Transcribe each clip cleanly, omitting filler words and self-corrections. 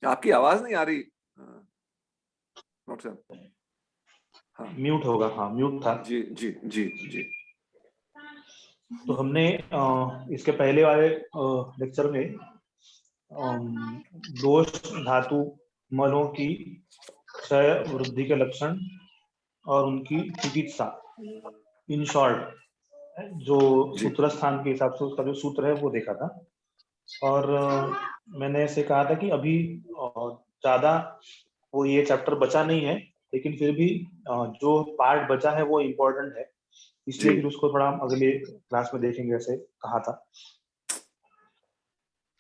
आपकी आवाज नहीं आ रही डॉक्टर साहब। हाँ म्यूट होगा, हाँ म्यूट था। जी जी जी जी। तो हमने इसके पहले वाले लेक्चर में दोष धातु मलों की क्षय वृद्धि के लक्षण और उनकी चिकित्सा, इन शॉर्ट जो जी सूत्र स्थान के हिसाब से उसका जो सूत्र है वो देखा था। और मैंने ऐसे कहा था कि अभी ज्यादा वो ये चैप्टर बचा नहीं है, लेकिन फिर भी जो पार्ट बचा है वो इम्पोर्टेंट है, इसलिए जी फिर उसको थोड़ा हम अगले क्लास में देखेंगे, ऐसे कहा था।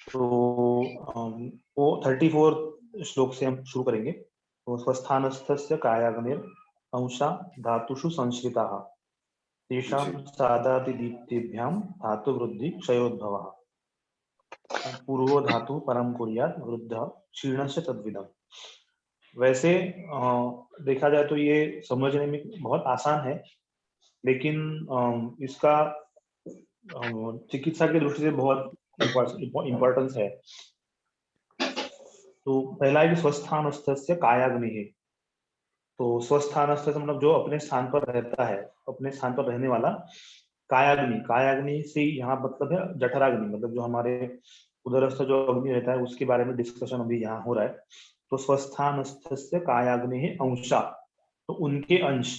तो वो 34 श्लोक से हम शुरू करेंगे। तो स्वस्थानस्थस्य कायाग्निर अंशा धातुषु संश्रिताः तेषां जी सादातिदीप्तिभ्यां धातु वृद्धि क्षयोद्भवः पूर्वो धातु परम कुर्यात् वृद्धः क्षीणस्य तद्विदम्। वैसे देखा जाए तो ये समझने में बहुत आसान है, लेकिन इसका चिकित्सा की दृष्टि से बहुत इम्पोर्टेंस है। तो पहला है कि स्वस्थानस्थस्य कायाग्नि है। तो स्वस्थानस्थ मतलब जो अपने स्थान पर रहता है, अपने स्थान पर रहने वाला। कायाग्नि, कायाग्नि से यहाँ मतलब है जठराग्नि, मतलब जो हमारे उदरस्थ जो अग्नि रहता है उसके बारे में डिस्कशन अभी यहाँ हो रहा है। तो स्वस्थानस्थस्य कायाग्नि है अंशा, तो उनके अंश,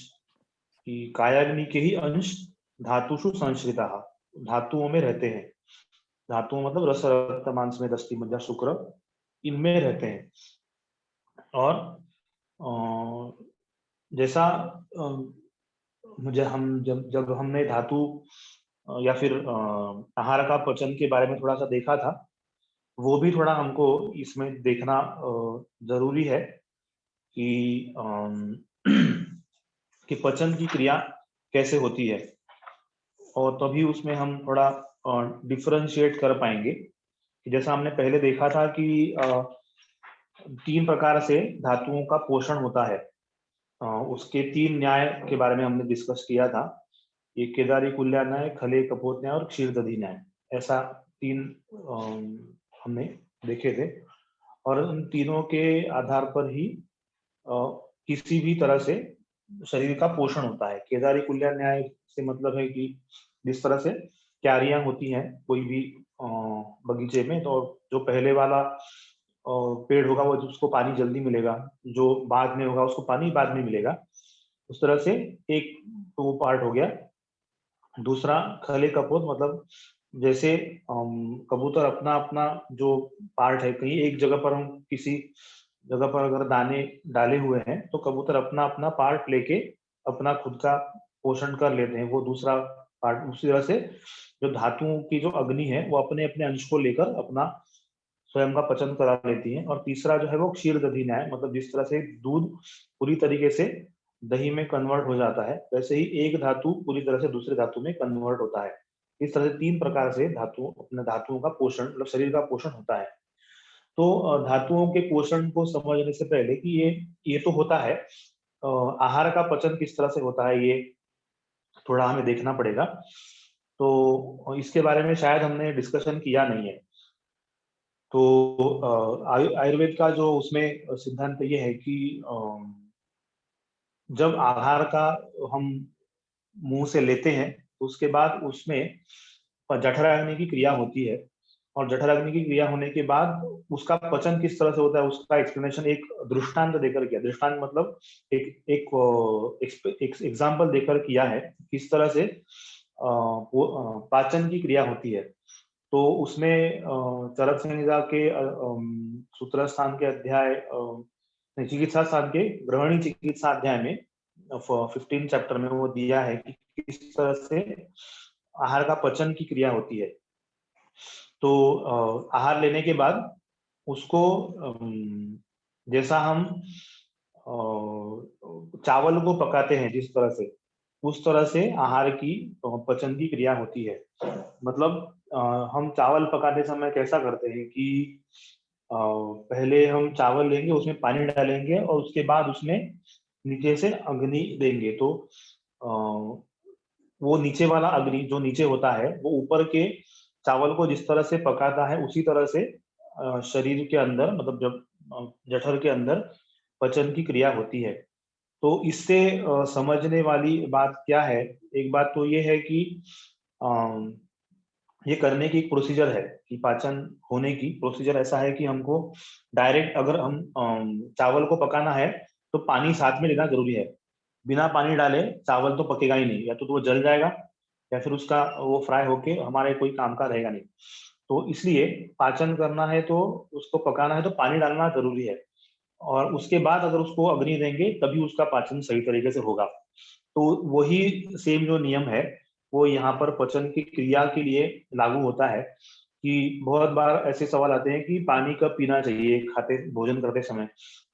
कि कायाग्नि के ही अंश धातुषु संश्रिता, धातुओं में रहते हैं। धातुओं मतलब रस रक्त मांस में दस्ती मज्जा शुक्र, इनमें रहते हैं। और जैसा मुझे हम जब जब हमने धातु या फिर आहार का पचन के बारे में थोड़ा सा देखा था, वो भी थोड़ा हमको इसमें देखना जरूरी है कि कि पचन की क्रिया कैसे होती है, और तभी उसमें हम थोड़ा डिफरेंशिएट कर पाएंगे। कि जैसा हमने पहले देखा था कि 3 प्रकार से धातुओं का पोषण होता है। उसके 3 न्याय के बारे में हमने डिस्कस किया था। ये केदारी कुल्या न्याय, खले कपोत न्याय और क्षीरदधी न्याय, ऐसा 3 हमने देखे थे। और उन तीनों के आधार पर ही किसी भी तरह से शरीर का पोषण होता है। केदारी कुल्या न्याय से मतलब है कि जिस तरह से क्यारियां होती हैं कोई भी बगीचे में, तो जो पहले वाला पेड़ होगा वो उसको पानी जल्दी मिलेगा, जो बाद में होगा उसको पानी बाद में मिलेगा। उस तरह से एक तो वो पार्ट हो गया। दूसरा खले कपोत, मतलब जैसे कबूतर अपना अपना जो पार्ट है, कहीं एक जगह पर हम किसी जगह पर अगर दाने डाले हुए हैं तो कबूतर अपना अपना पार्ट लेके अपना खुद का पोषण कर लेते हैं, वो दूसरा पार्ट। उसी तरह से जो धातुओं की जो अग्नि है वो अपने अपने अंश को लेकर अपना स्वयं का पचन करा लेती है। और तीसरा जो है वो क्षीर दधी न्याय, मतलब जिस तरह से दूध पूरी तरीके से दही में कन्वर्ट हो जाता है, वैसे ही एक धातु पूरी तरह से दूसरे धातु में कन्वर्ट होता है। इस तरह से 3 प्रकार से अपने धातुओं का पोषण, मतलब शरीर का पोषण होता है। तो धातुओं के पोषण को समझने से पहले कि ये तो होता है, आहार का पचन किस तरह से होता है ये थोड़ा हमें देखना पड़ेगा। तो इसके बारे में शायद हमने डिस्कशन किया नहीं है। तो आयुर्वेद का जो उसमें सिद्धांत ये है कि जब आहार का हम मुंह से लेते हैं तो उसके बाद उसमें जठराग्नि की क्रिया होती है। और जठराग्नि की क्रिया होने के बाद उसका पचन किस तरह से होता है उसका एक्सप्लेनेशन एक दृष्टांत देकर किया। दृष्टांत मतलब एक एग्जाम्पल देकर किया है किस तरह से पाचन की क्रिया होती है। तो उसमें चरक संहिता के सूत्र स्थान के अध्याय चिकित्सा स्थान के ग्रहणी चिकित्सा अध्याय में 15 चैप्टर में वो दिया है कि किस तरह से आहार का पचन की क्रिया होती है। तो आहार लेने के बाद उसको जैसा हम चावल को पकाते हैं जिस तरह से, उस तरह से आहार की पचन की क्रिया होती है। मतलब हम चावल पकाते समय कैसा करते हैं कि पहले हम चावल लेंगे, उसमें पानी डालेंगे और उसके बाद उसमें नीचे से अग्नि देंगे। तो वो नीचे वाला अग्नि जो नीचे होता है वो ऊपर के चावल को जिस तरह से पकाता है उसी तरह से शरीर के अंदर, मतलब जब जठर के अंदर पचन की क्रिया होती है। तो इससे समझने वाली बात क्या है, एक बात तो ये है कि ये करने की एक प्रोसीजर है कि पाचन होने की प्रोसीजर ऐसा है कि हमको डायरेक्ट अगर हम चावल को पकाना है तो पानी साथ में लेना जरूरी है। बिना पानी डाले चावल तो पकेगा ही नहीं, या तो वो जल जाएगा या फिर उसका वो फ्राई होके हमारे कोई काम का रहेगा नहीं। तो इसलिए पाचन करना है तो उसको पकाना है तो पानी डालना जरूरी है, और उसके बाद अगर उसको अग्नि देंगे तभी उसका पाचन सही तरीके से होगा। तो वही सेम जो नियम है वो यहाँ पर पचन की क्रिया के लिए लागू होता है कि बहुत बार ऐसे सवाल आते हैं कि पानी कब पीना चाहिए, खाते भोजन करते समय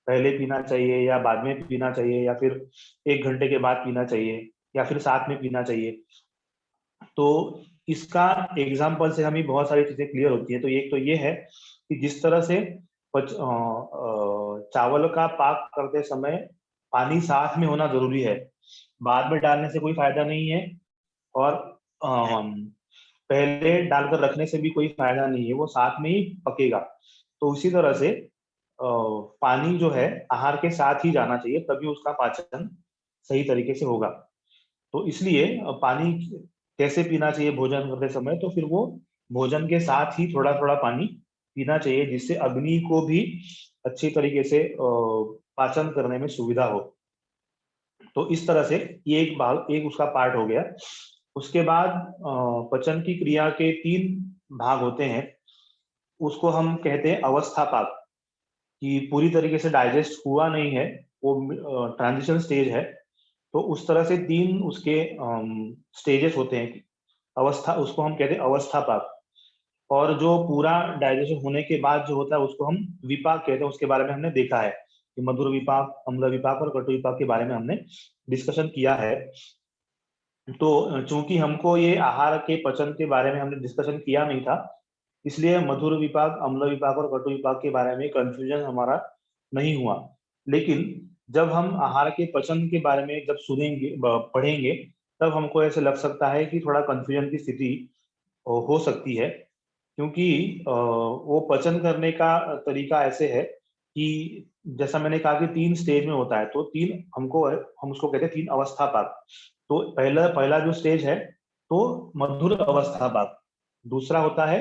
पहले पीना चाहिए या बाद में पीना चाहिए, या फिर 1 घंटे के बाद पीना चाहिए, या फिर साथ में पीना चाहिए। तो इसका एग्जाम्पल से हमें बहुत सारी चीजें क्लियर होती है। तो एक तो ये है कि जिस तरह से चावल का पाक करते समय पानी साथ में होना जरूरी है, बाद में डालने से कोई फायदा नहीं है, और पहले डालकर रखने से भी कोई फायदा नहीं है, वो साथ में ही पकेगा। तो उसी तरह से पानी जो है आहार के साथ ही जाना चाहिए, तभी उसका पाचन सही तरीके से होगा। तो इसलिए पानी कैसे पीना चाहिए भोजन करते समय, तो फिर वो भोजन के साथ ही थोड़ा थोड़ा पानी पीना चाहिए, जिससे अग्नि को भी अच्छी तरीके से पाचन करने में सुविधा हो। तो इस तरह से ये एक भाग, एक उसका पार्ट हो गया। उसके बाद पचन की क्रिया के 3 भाग होते हैं, उसको हम कहते हैं अवस्था पाक, कि पूरी तरीके से डाइजेस्ट हुआ नहीं है, वो ट्रांजिशन स्टेज है। तो उस तरह से 3 उसके स्टेजेस होते हैं अवस्था, उसको हम कहते हैं अवस्था पाक। और जो पूरा डाइजेशन होने के बाद जो होता है उसको हम विपाक कहते हैं। उसके बारे में हमने देखा है कि मधुर विपाक, अम्ल विपाक और कटु विपाक के बारे में हमने डिस्कशन किया है। तो चूंकि हमको ये आहार के पचन के बारे में हमने डिस्कशन किया नहीं था, इसलिए मधुर विपाक, अम्ल विपाक और कटु विपाक के बारे में कंफ्यूजन हमारा नहीं हुआ। लेकिन जब हम आहार के पचन के बारे में जब सुनेंगे, पढ़ेंगे, तब हमको ऐसे लग सकता है कि थोड़ा कंफ्यूजन की स्थिति हो सकती है, क्योंकि वो पचन करने का तरीका ऐसे है कि जैसा मैंने कहा कि 3 स्टेज में होता है। तो 3 हम उसको कहते हैं 3 अवस्था पाक। तो पहला जो स्टेज है तो मधुर अवस्था पाक, दूसरा होता है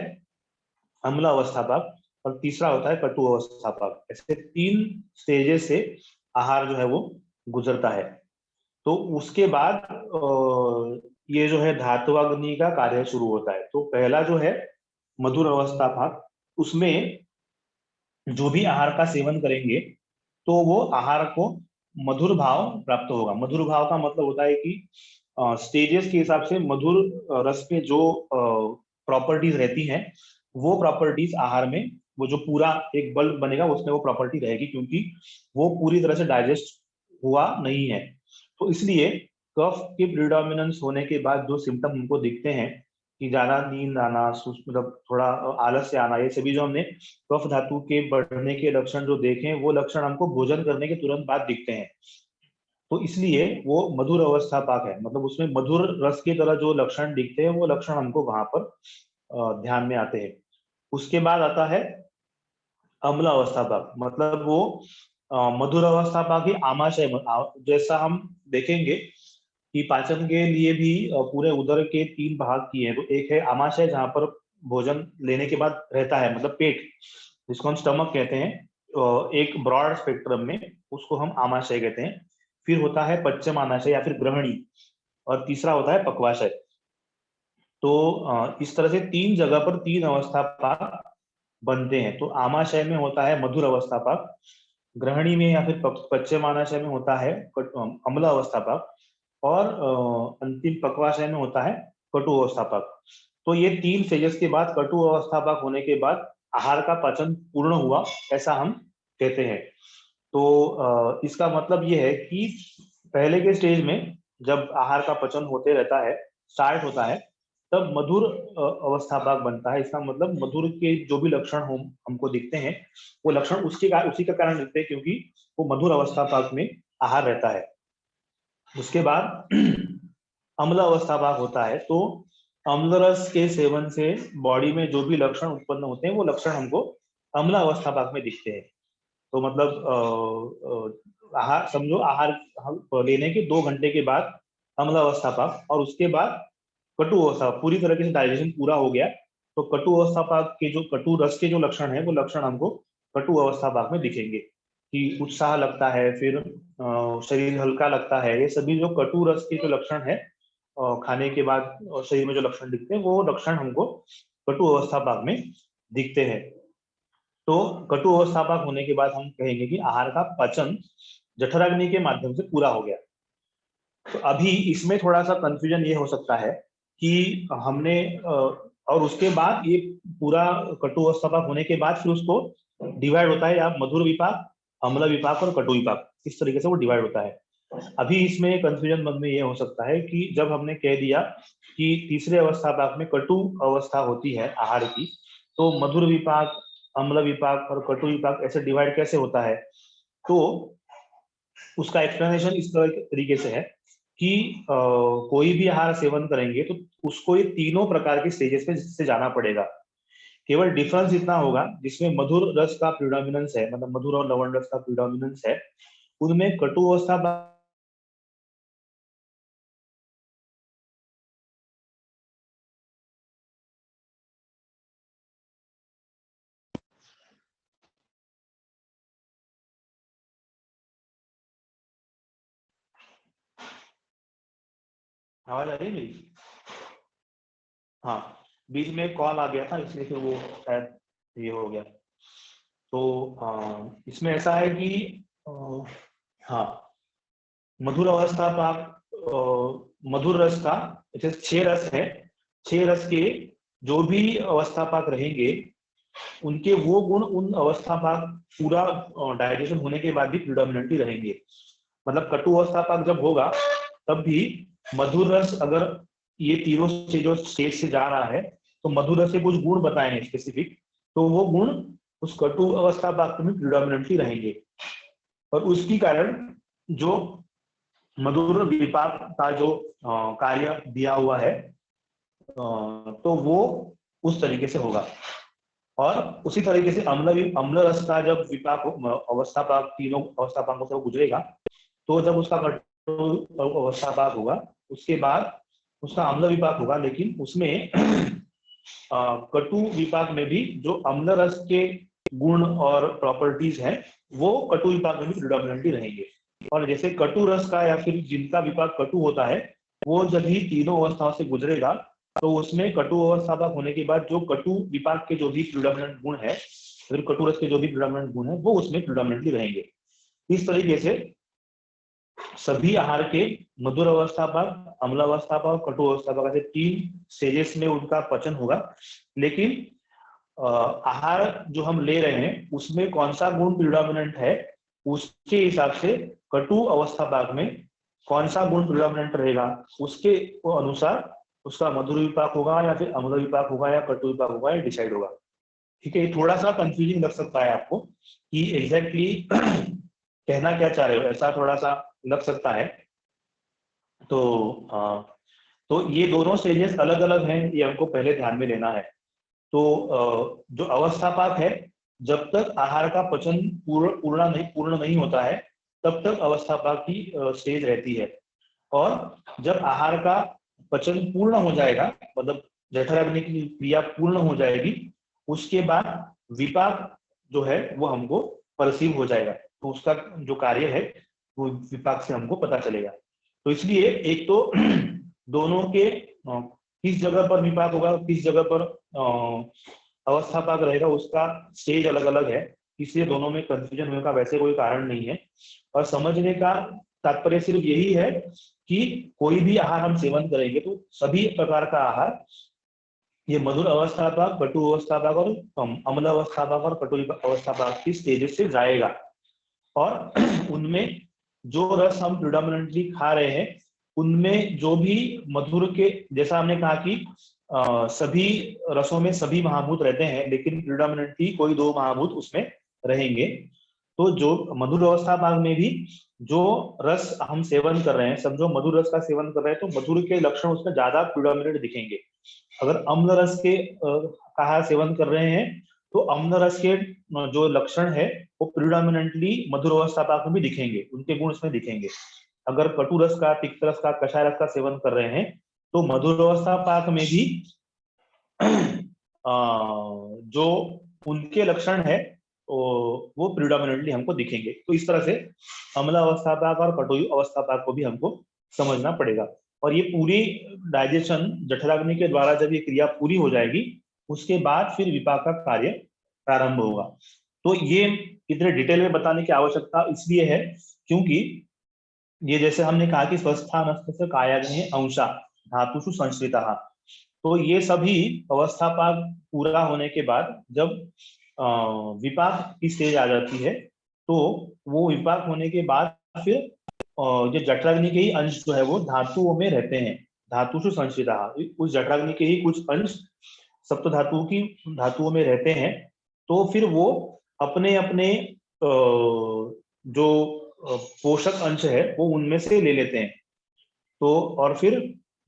अम्ल अवस्था पाक, और तीसरा होता है कटु अवस्था पाक। ऐसे 3 स्टेजेस से आहार जो है वो गुजरता है। तो उसके बाद ये जो है धात्वाग्नि का कार्य शुरू होता है। तो पहला जो है मधुर अवस्था पाक, उसमें जो भी आहार का सेवन करेंगे तो वो आहार को मधुर भाव प्राप्त होगा। मधुर भाव का मतलब होता है कि स्टेजेस के हिसाब से मधुर रस में जो प्रॉपर्टीज रहती हैं, वो प्रॉपर्टीज आहार में, वो जो पूरा एक बल्ब बनेगा उसमें वो प्रॉपर्टी रहेगी, क्योंकि वो पूरी तरह से डाइजेस्ट हुआ नहीं है। तो इसलिए कफ के प्रिडोमिनेंस होने के बाद जो सिम्टम हमको दिखते हैं कि ज्यादा नींद आना, मतलब थोड़ा आलस्य आना, ये सभी जो हमने कफ धातु के बढ़ने के लक्षण जो देखे हैं, वो लक्षण हमको भोजन करने के तुरंत बाद दिखते हैं। तो इसलिए वो मधुर अवस्था पाक है, मतलब उसमें मधुर रस की तरह जो लक्षण दिखते हैं वो लक्षण हमको वहां पर ध्यान में आते हैं। उसके बाद आता है अम्ल अवस्था पाक, मतलब वो मधुर अवस्था पाक ही आमाशय जैसा हम देखेंगे कि पाचन के लिए भी पूरे उदर के 3 भाग किए हैं। तो एक है आमाशय जहां पर भोजन लेने के बाद रहता है, मतलब पेट, जिसको हम स्टमक कहते हैं, एक ब्रॉड स्पेक्ट्रम में उसको हम आमाशय कहते हैं। फिर होता है पश्चिम आमाशय या फिर ग्रहणी, और तीसरा होता है पक्वाशय। तो इस तरह से 3 जगह पर 3 अवस्था पाक बनते हैं। तो आमाशय में होता है मधुर अवस्था पाक, ग्रहणी में या फिर पश्चिम आमाशय में होता है अम्ल अवस्था पाक, और अंतिम पक्वाशय में होता है कटु अवस्था पाक। तो ये 3 फेजेस के बाद कटु अवस्था पाक होने के बाद आहार का पाचन पूर्ण हुआ, ऐसा हम कहते हैं। तो इसका मतलब ये है कि पहले के स्टेज में जब आहार का पचन होते रहता है, स्टार्ट होता है, तब मधुर अवस्था पाक बनता है। इसका मतलब मधुर के जो भी लक्षण हमको दिखते हैं, वो लक्षण उसी का कारण दिखते हैं, क्योंकि वो मधुर अवस्था पाक में आहार रहता है। उसके बाद अम्ल अवस्था पाक होता है। तो अम्ल रस के सेवन से बॉडी में जो भी लक्षण उत्पन्न होते हैं वो लक्षण हमको अम्ल अवस्था पाक में दिखते हैं। तो मतलब आहार समझो, आहार लेने के 2 घंटे के बाद अम्ल अवस्था पाक, और उसके बाद कटु अवस्था, पूरी तरीके से डाइजेशन पूरा हो गया तो कटु अवस्था पाक के जो कटु रस के जो लक्षण है वो लक्षण हमको कटु अवस्था पाक में दिखेंगे कि उत्साह लगता है, फिर शरीर हल्का लगता है। ये सभी जो कटु रस के जो लक्षण है खाने के बाद शरीर में जो लक्षण दिखते हैं वो लक्षण हमको कटु अवस्था पाक में दिखते हैं। तो कटु अवस्था पाक होने के बाद हम कहेंगे कि आहार का पचन जठराग्नि के माध्यम से पूरा हो गया। तो अभी इसमें थोड़ा सा कंफ्यूजन ये हो सकता है कि हमने और उसके बाद ये पूरा कटु अवस्था पाक होने के बाद फिर उसको डिवाइड होता है, या मधुर विपाक, अम्ल विपाक और कटु विपाक, इस तरीके से वो डिवाइड होता है। अभी इसमें कंफ्यूजन मन में ये हो सकता है कि जब हमने कह दिया कि तीसरे अवस्था पाक में कटु अवस्था होती है आहार की, तो मधुर विपाक, अम्ल विपाक और कटु विपाक ऐसे डिवाइड कैसे होता है? तो उसका एक्सप्लेनेशन इस तरीके से है कि कोई भी आहार सेवन करेंगे तो उसको ये तीनों प्रकार के स्टेजेस पे से जाना पड़ेगा। केवल डिफरेंस इतना होगा जिसमें मधुर रस का प्रिडोमिनेंस है, मतलब मधुर और लवण रस का प्रिडोमिनेंस है, उनमें कटु अवस्था आवाज आ रही है मेरी? हाँ, बीच में कॉल आ गया था इसलिए फिर वो शायद ये हो गया। तो इसमें ऐसा है कि हाँ, मधुर अवस्था पाक मधुर रस का जैसे 6 रस है, 6 रस के जो भी अवस्था पाक रहेंगे उनके वो गुण उन अवस्था पाक पूरा डाइजेशन होने के बाद भी प्रिडोमिनेंटली रहेंगे। मतलब कटु अवस्था पाक जब होगा तब भी मधुर रस अगर ये तीनों से जो स्टेज से जा रहा है तो मधुर रस से कुछ गुण बताए हैं स्पेसिफिक, तो वो गुण उस कटु अवस्था पाक में प्रिडोमिनेंटली रहेंगे, और उसकी कारण जो मधुर विपाक का जो कार्य दिया हुआ है तो वो उस तरीके से होगा। और उसी तरीके से अम्ल रस का जब विपाक अवस्था पाक, तीनों अवस्था पाकों से वो गुजरेगा तो जब उसका कटु अवस्था पाक होगा उसके बाद उसका अम्ल विपाक होगा, लेकिन उसमें कटु विपाक में भी जो अम्ल रस के गुण और प्रॉपर्टीज हैं वो कटु विपाक में भी प्रिडोमिनेंटली रहेंगे। और जैसे कटु रस का या फिर जिनका विपाक कटु होता है वो जब ही तीनों अवस्थाओं से गुजरेगा तो उसमें कटु अवस्था पाक होने के बाद जो कटु विपाक के जो भी प्रिडोमिनेंट गुण है, फिर कटु रस के जो भी प्रिडोमिनेंट गुण है वो उसमें प्रिडोमिनेंटली रहेंगे। इस तरीके से सभी आहार के मधुर अवस्था पाक, अम्ल अवस्था पाक, कटु अवस्था पाक ऐसे 3 स्टेजेस में उनका पचन होगा। लेकिन आहार जो हम ले रहे हैं उसमें कौन सा गुण प्रिडोमिनेंट है उसके हिसाब से कटु अवस्था पाक में कौन सा गुण प्रिडोमिनेंट रहेगा उसके अनुसार उसका मधुर विपाक होगा या फिर अम्ल विपाक होगा या कटु विपाक होगा, ये डिसाइड होगा। ठीक है, थोड़ा सा कंफ्यूजिंग लग सकता है आपको कि एग्जैक्टली कहना क्या चाह रहे हो, ऐसा थोड़ा सा लग सकता है। तो ये दोनों स्टेजेस अलग अलग हैं, ये हमको पहले ध्यान में लेना है। तो जो अवस्था पाक है, जब तक आहार का पचन पूर्ण नहीं होता है तब तक अवस्था पाक की स्टेज रहती है, और जब आहार का पचन पूर्ण हो जाएगा, मतलब जठराग्नि की क्रिया पूर्ण हो जाएगी, उसके बाद विपाक जो है वो हमको परसीव हो जाएगा, तो उसका जो कार्य है वो विपाक से हमको पता चलेगा। तो इसलिए एक तो दोनों के किस जगह पर विपाक होगा, किस जगह पर अवस्था पाक रहेगा, उसका स्टेज अलग अलग है, इसलिए दोनों में कंफ्यूजन होने का वैसे कोई कारण नहीं है। और समझने का तात्पर्य सिर्फ यही है कि कोई भी आहार हम सेवन करेंगे तो सभी प्रकार का आहार, ये मधुर अवस्था पाक, कटु अवस्था पाक और अम्ल अवस्था पाक और कटु अवस्था पाक की स्टेजेस से जाएगा, और उनमें जो रस हम प्रिडोमिनेंटली खा रहे हैं उनमें जो भी मधुर के, जैसा हमने कहा कि सभी रसों में सभी महाभूत रहते हैं लेकिन प्रिडोमिनेंटली कोई 2 महाभूत उसमें रहेंगे। तो जो मधुर अवस्था पाक में भी जो रस हम सेवन कर रहे हैं, समझो मधुर रस का सेवन कर रहे हैं तो मधुर के लक्षण उसमें ज्यादा प्रिडोमिनेंट दिखेंगे। अगर अम्ल रस के आहार सेवन कर रहे हैं तो अम्ल रस के जो लक्षण है वो प्रिडोमिनेंटली मधुर अवस्था पाक में भी दिखेंगे, उनके गुण इसमें दिखेंगे। अगर कटु रस का, तिक्त रस का, कषाय रस का सेवन कर रहे हैं तो मधुर अवस्था पाक में भी जो उनके लक्षण है वो प्रिडोमिनेंटली हमको दिखेंगे। तो इस तरह से अम्ल अवस्था पाक और कटु अवस्था पाक को भी हमको समझना पड़ेगा। और ये पूरी डाइजेशन जठराग्नि के द्वारा जब ये क्रिया पूरी हो जाएगी उसके बाद फिर विपाक का कार्य प्रारंभ होगा। तो ये इतने डिटेल में बताने की आवश्यकता इसलिए है क्योंकि ये जैसे हमने कहा कि स्वस्थानस्य कायाग्नि अंशा धातुषु संश्रिता, तो ये सभी अवस्था पाक पूरा होने के बाद जब विपाक की स्टेज आ जाती है तो वो विपाक होने के बाद फिर जो जठराग्नि के ही अंश जो है वो धातुओं में रहते हैं, धातुषु संश्रिता, उस जठराग्नि के ही कुछ अंश सप्त धातुओं में रहते हैं। तो फिर वो अपने अपने जो पोषक अंश है वो उनमें से ले लेते हैं। तो और फिर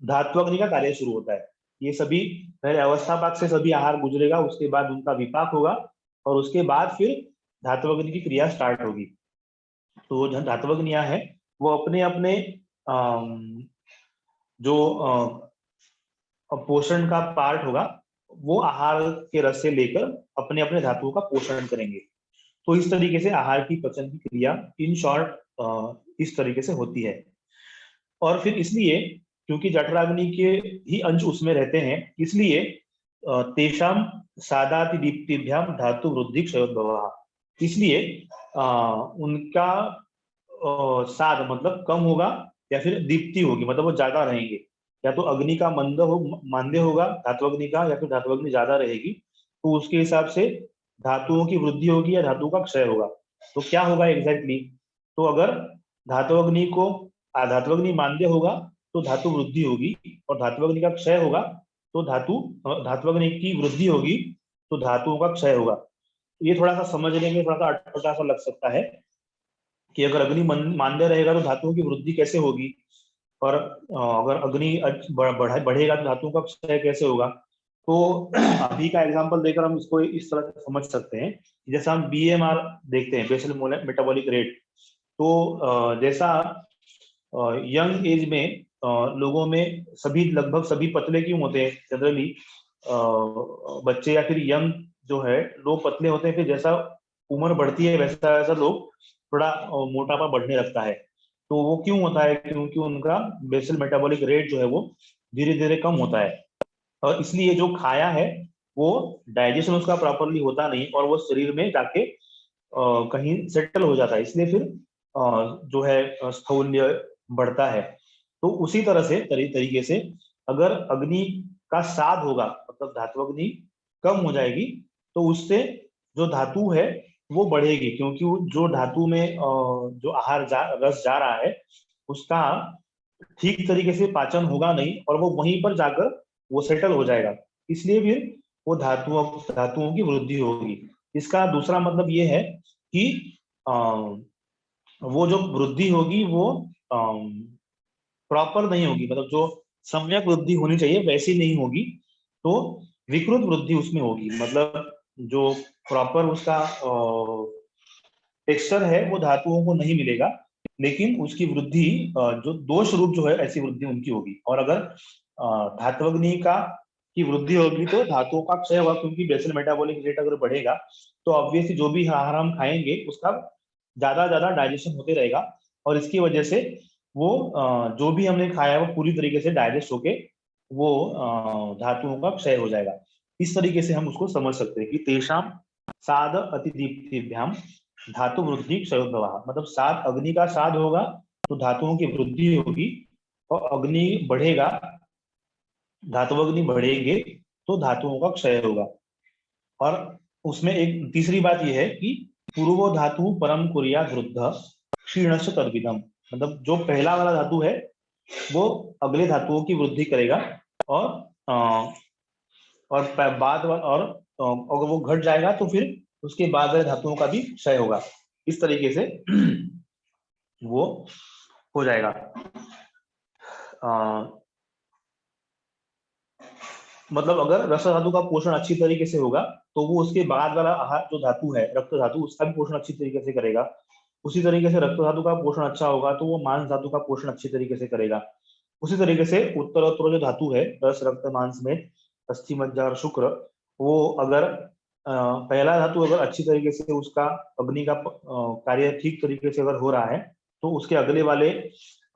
धात्वग्नि का कार्य शुरू होता है। ये सभी पहले अवस्था पाक से सभी आहार गुजरेगा, उसके बाद उनका विपाक होगा और उसके बाद फिर धात्वग्नि की क्रिया स्टार्ट होगी। तो जो धात्वग्नियां है वो अपने अपने जो पोषण का पार्ट होगा वो आहार के रस से लेकर अपने अपने धातुओं का पोषण करेंगे। तो इस तरीके से आहार की पचन की क्रिया इन शॉर्ट इस तरीके से होती है। और फिर इसलिए क्योंकि जठराग्नि के ही अंश उसमें रहते हैं इसलिए तेषाम सादाति दीप्तिभ्याम धातु वृद्धि क्षयोद्भवः, इसलिए उनका साद मतलब कम होगा या फिर दीप्ति होगी, मतलब वो ज्यादा रहेंगे। या तो अग्नि का मांद्य होगा धात्वग्नि का, या फिर धात्वग्नि ज्यादा रहेगी तो उसके हिसाब से धातुओं की वृद्धि होगी या धातु का क्षय होगा। तो क्या होगा एग्जैक्टली, तो अगर धात्वग्नि मांद्य होगा तो धातु वृद्धि होगी और धात्वग्नि का क्षय होगा तो धात्वग्नि की वृद्धि होगी तो धातुओं का क्षय होगा। ये थोड़ा सा समझने में थोड़ा सा अटपटा सा लग सकता है कि अगर अग्नि मांद्य रहेगा तो धातुओं की वृद्धि कैसे होगी, और अगर अग्नि बढ़ेगा तो धातुओं का क्षय कैसे होगा। तो अभी का एग्जांपल देकर हम इसको इस तरह से समझ सकते हैं, जैसा हम बीएमआर देखते हैं, बेसल मेटाबॉलिक रेट। तो जैसा यंग एज में लोगों में लगभग सभी पतले क्यों होते हैं जनरली, बच्चे या फिर यंग जो है लोग पतले होते हैं, फिर जैसा उम्र बढ़ती है वैसा वैसा लोग थोड़ा मोटापा बढ़ने लगता है। तो वो क्यों होता है, क्योंकि उनका बेसल मेटाबॉलिक रेट जो है वो धीरे धीरे कम होता है और इसलिए जो खाया है वो डाइजेशन उसका प्रॉपरली होता नहीं और वो शरीर में जाके कहीं सेटल हो जाता है, इसलिए फिर जो है स्थूल्य बढ़ता है। तो उसी तरह से तरीके से अगर अग्नि का साध होगा मतलब धात्वग्नि कम हो जाएगी तो उससे जो धातु है वो बढ़ेगी, क्योंकि जो धातु में जो रस जा रहा है उसका ठीक तरीके से पाचन होगा नहीं और वो वहीं पर जाकर वो सेटल हो जाएगा, इसलिए फिर वो धातुओं की वृद्धि होगी। इसका दूसरा मतलब ये है कि वो जो वृद्धि होगी वो प्रॉपर नहीं होगी, मतलब जो सम्यक वृद्धि होनी चाहिए वैसी नहीं होगी, तो विकृत वृद्धि उसमें होगी। मतलब जो प्रॉपर उसका टेक्सचर है वो धातुओं को नहीं मिलेगा, लेकिन उसकी वृद्धि जो दोष रूप जो है ऐसी वृद्धि उनकी होगी। और अगर धात्वग्नि की वृद्धि होगी तो धातुओं का क्षय होगा, क्योंकि बेसल मेटाबॉलिक रेट अगर बढ़ेगा तो ऑब्वियसली जो भी आहार हम खाएंगे उसका ज्यादा ज्यादा डाइजेशन होते रहेगा और इसकी वजह से वो जो भी हमने खाया वो पूरी तरीके से डाइजेस्ट होके वो धातुओं का क्षय हो जाएगा। इस तरीके से हम उसको समझ सकते हैं कि तेषाम साध अतिदीप्तिभ्याम धातु वृद्धि क्षयोद्भवः, मतलब साध अग्नि का साध होगा तो धातुओं की वृद्धि होगी और अग्नि बढ़ेगा, धातुअग्नि बढ़ेंगे तो धातुओं का क्षय होगा। और उसमें एक तीसरी बात यह है कि पूर्वो धातु परम कुर्यात् वृद्धः क्षीणस्य तद्विदम्, मतलब जो पहला वाला धातु है वो अगले धातुओं की वृद्धि करेगा और अगर वो घट जाएगा तो फिर उसके बाद वाले धातुओं का भी क्षय होगा। इस तरीके से वो हो जाएगा। मतलब अगर रस धातु का पोषण अच्छी तरीके से होगा तो वो उसके बाद वाला आहार जो धातु है रक्त धातु, उसका भी पोषण अच्छी तरीके से करेगा। उसी तरीके से रक्त धातु का पोषण अच्छा होगा तो वो मांस धातु का पोषण अच्छी तरीके से करेगा। उसी तरीके से उत्तरोत्तर जो धातु है रस रक्त मांस में अस्थि मज्जा और शुक्र, वो अगर पहला धातु अगर अच्छी तरीके से उसका अग्नि का कार्य ठीक तरीके से अगर हो रहा है तो उसके अगले वाले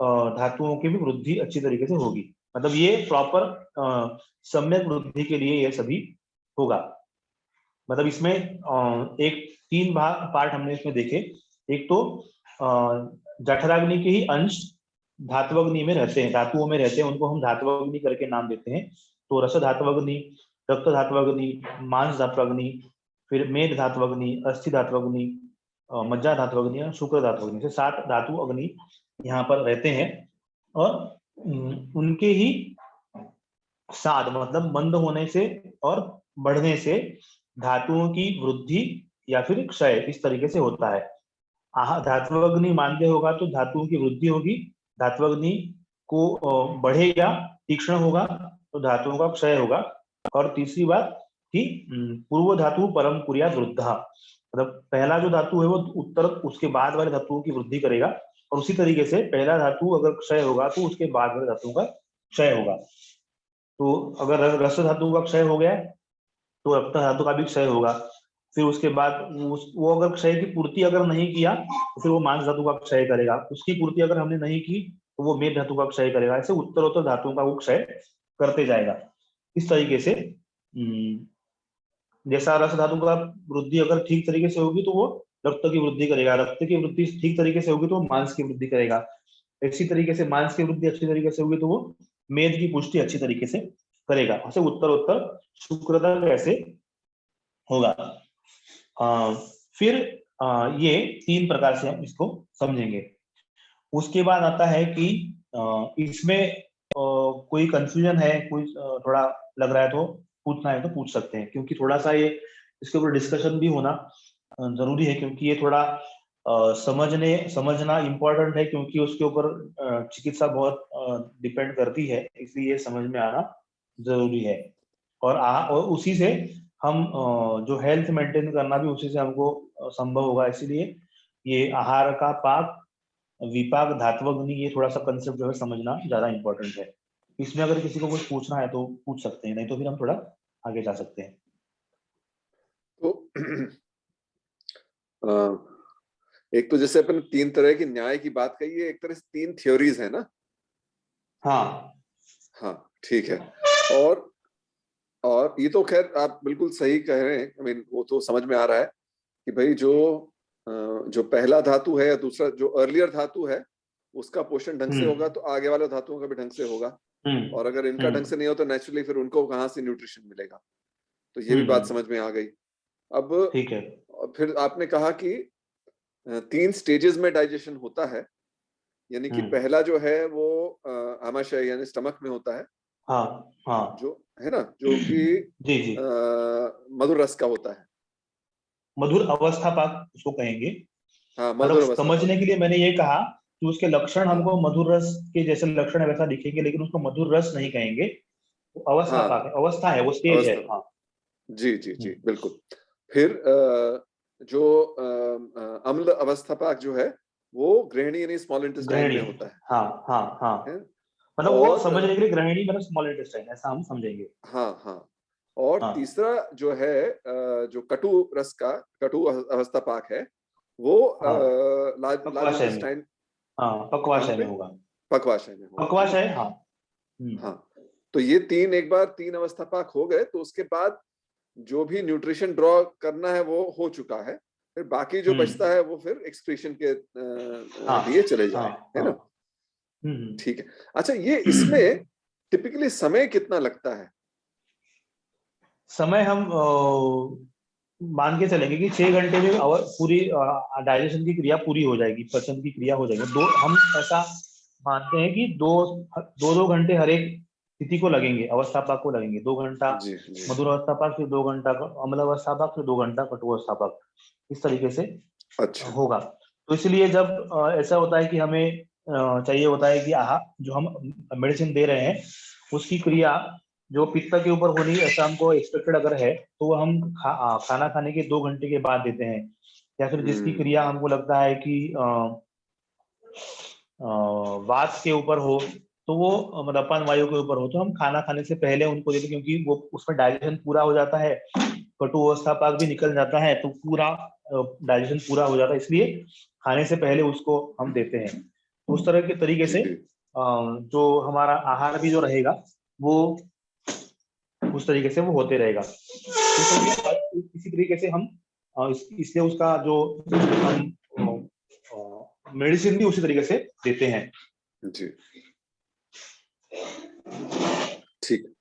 धातुओं की भी वृद्धि अच्छी तरीके से होगी। मतलब ये प्रॉपर सम्यक वृद्धि के लिए ये सभी होगा। मतलब इसमें एक 3 भाग पार्ट हमने इसमें देखे। एक तो जठराग्नि के ही अंश धात्वग्नि में रहते हैं, धातुओं में रहते हैं, उनको हम धात्वग्नि करके नाम देते हैं। तो रस धात्वग्नि, रक्त धात्वग्नि, मांस धात्वग्नि, फिर मेघ धात्वग्नि, अस्थि धात्वग्नि, मज्जा धात्वग्नि और शुक्र धात्वग्नि से 7 धातु अग्नि यहाँ पर रहते हैं। और उनके ही साथ मतलब मंद होने से और बढ़ने से धातुओं की वृद्धि या फिर क्षय इस तरीके से होता है। धात्वग्नि मांद्य होगा तो धातुओं की वृद्धि होगी, धात्वग्नि को बढ़ेगा, तीक्ष्ण होगा तो धातुओं का क्षय होगा। और तीसरी बात कि पूर्व धातु परम कुर्या वृद्धा, मतलब पहला जो धातु है वो उत्तर उसके बाद वाले धातुओं की वृद्धि करेगा। और उसी तरीके से पहला धातु अगर क्षय होगा तो उसके बाद वाले धातुओं का क्षय होगा। तो अगर रस धातु का क्षय हो गया तो रक्त धातु का भी क्षय होगा। फिर उसके बाद वो अगर क्षय की पूर्ति अगर नहीं किया तो फिर वो मांस धातु का क्षय करेगा। उसकी पूर्ति अगर हमने नहीं की तो वो मेघ धातु का क्षय करेगा। ऐसे उत्तरोत्तर धातुओं का वो क्षय करते जाएगा। इस तरीके से जैसा रस धातु का वृद्धि अगर ठीक तरीके से होगी तो वो रक्त की वृद्धि करेगा, रक्त की वृद्धि ठीक तरीके से होगी तो वो मांस की वृद्धि करेगा। इसी तरीके से मांस की वृद्धि अच्छी तरीके से होगी तो वो मेद की पुष्टि अच्छी तरीके से करेगा। ऐसे उत्तरोत्तर शुक्रता ऐसे होगा। फिर ये 3 प्रकार से हम इसको समझेंगे। उसके बाद आता है कि इसमें कोई कंफ्यूजन है, कोई थोड़ा लग रहा है तो पूछना है तो पूछ सकते हैं, क्योंकि थोड़ा सा ये इसके ऊपर डिस्कशन भी होना जरूरी है, क्योंकि ये थोड़ा समझना इम्पोर्टेंट है, क्योंकि उसके ऊपर चिकित्सा बहुत डिपेंड करती है, इसलिए समझ में आना जरूरी है। और उसी से हम जो हेल्थ मेंटेन करना भी उसी से हमको संभव होगा। इसीलिए ये आहार का पाक, विपाक, धात्वग्नि, ये थोड़ा सा कंसेप्ट जो है समझना ज्यादा इंपॉर्टेंट है। इसमें अगर किसी को कुछ पूछना है तो पूछ सकते हैं, नहीं तो फिर हम थोड़ा आगे जा सकते हैं। तो एक तो जैसे अपन 3 तरह की न्याय की बात कही है, एक तरह से 3 थ्योरीज है ना। हाँ ठीक है। और ये तो खैर आप बिल्कुल सही कह रहे हैं। आई मीन वो तो समझ में आ रहा है कि भाई जो पहला धातु है या दूसरा जो अर्लियर धातु है उसका पोषण ढंग से होगा तो आगे वाले धातुओं का भी ढंग से होगा। और अगर इनका ढंग से नहीं हो तो नेचुरली फिर उनको कहाँ से न्यूट्रिशन मिलेगा। तो ये भी बात समझ में आ गई। अब ठीक है। फिर आपने कहा कि 3 स्टेजेस में डाइजेशन होता है, यानी कि पहला जो है वो आमाशय यानी स्टमक में होता है। हाँ जो है ना, जो कि जी मधुर रस का होता है, मधुर अवस्था पाक उसको कहेंगे। हाँ, मतलब मधुर अवस्था समझने के लिए मैंने ये कहा कि उसके लक्षण हमको हाँ, मधुर रस के जैसे लक्षण है वैसा दिखेंगे, लेकिन उसको मधुर रस नहीं कहेंगे। अवस्था पाक है, अवस्था है, वो स्टेज है। अवस्था। जी बिल्कुल। फिर जो अम्ल अवस्था पाक जो है वो गृहिणी यानी स्मॉल इंटेस्टाइन में होता है। हाँ। है? मतलब वो और समझने के लिए गृहिणी मतलब स्मॉल इंटेस्टाइन ऐसा हम समझेंगे। हाँ। और तीसरा जो है जो कटु अवस्था पाक है वो लार्ज इंटेस्टाइन, पक्वाशय में होगा। पक्वाशय में होगा। पक्वाशय, हाँ। तो ये 3 एक बार 3 अवस्था पाक हो गए तो उसके बाद जो भी न्यूट्रिशन ड्रॉ करना है वो हो चुका है। फिर बाकी जो बचता है वो फिर एक्सक्रीशन के लिए चले जाए, है ना। ठीक है। अच्छा, ये इसमें टिपिकली समय कितना लगता है? समय हम मान के चलेंगे कि 6 घंटे में पूरी डाइजेशन की क्रिया पूरी हो जाएगी, पचन की क्रिया हो जाएगी। हम ऐसा मानते हैं कि दो घंटे हर एक स्थिति को लगेंगे, अवस्था पाक को लगेंगे। 2 घंटा मधुर अवस्था पाक, फिर 2 घंटा अम्ल अवस्था पाक, फिर 2 घंटा कटु अवस्था पाक, इस तरीके से होगा। तो इसलिए जब ऐसा होता है कि हमें चाहिए होता है कि जो हम मेडिसिन दे रहे हैं उसकी क्रिया जो पित्त के ऊपर होनी ऐसा हमको एक्सपेक्टेड अगर है तो वो हम खाना खाने के 2 घंटे के बाद देते हैं, या फिर जिसकी क्रिया हमको लगता है कि वात के ऊपर हो तो वो मतलब अपान वायु के ऊपर हो तो हम खाना खाने से पहले उनको देते हैं, क्योंकि वो उसमें डाइजेशन पूरा हो जाता है, कटु अवस्था पाक भी निकल जाता है तो पूरा डाइजेशन पूरा हो जाता है, इसलिए खाने से पहले उसको हम देते हैं। उस तरह के तरीके से जो हमारा आहार भी जो रहेगा वो उस तरीके से वो होते रहेगा। इसी तरीके से हम इसलिए उसका जो हम मेडिसिन भी उसी तरीके से देते हैं। जी ठीक।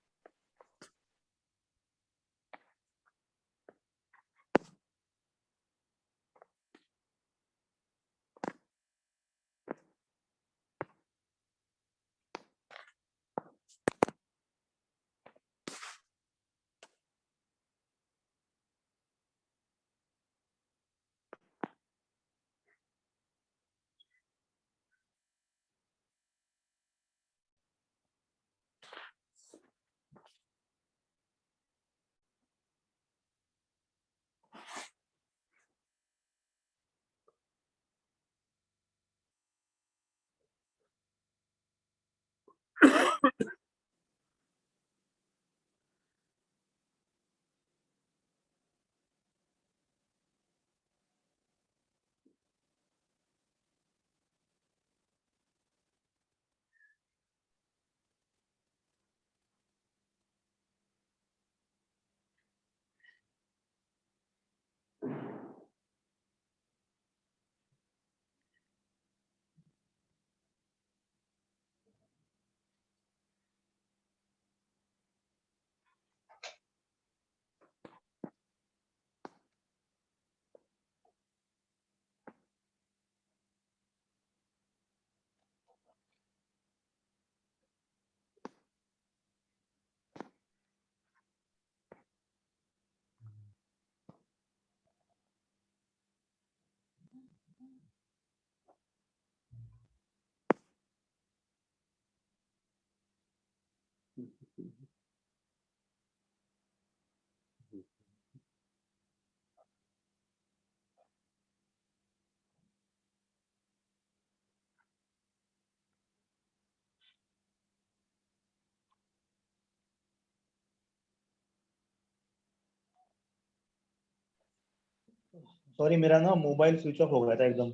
सॉरी मेरा ना मोबाइल स्विच ऑफ हो गया था एकदम।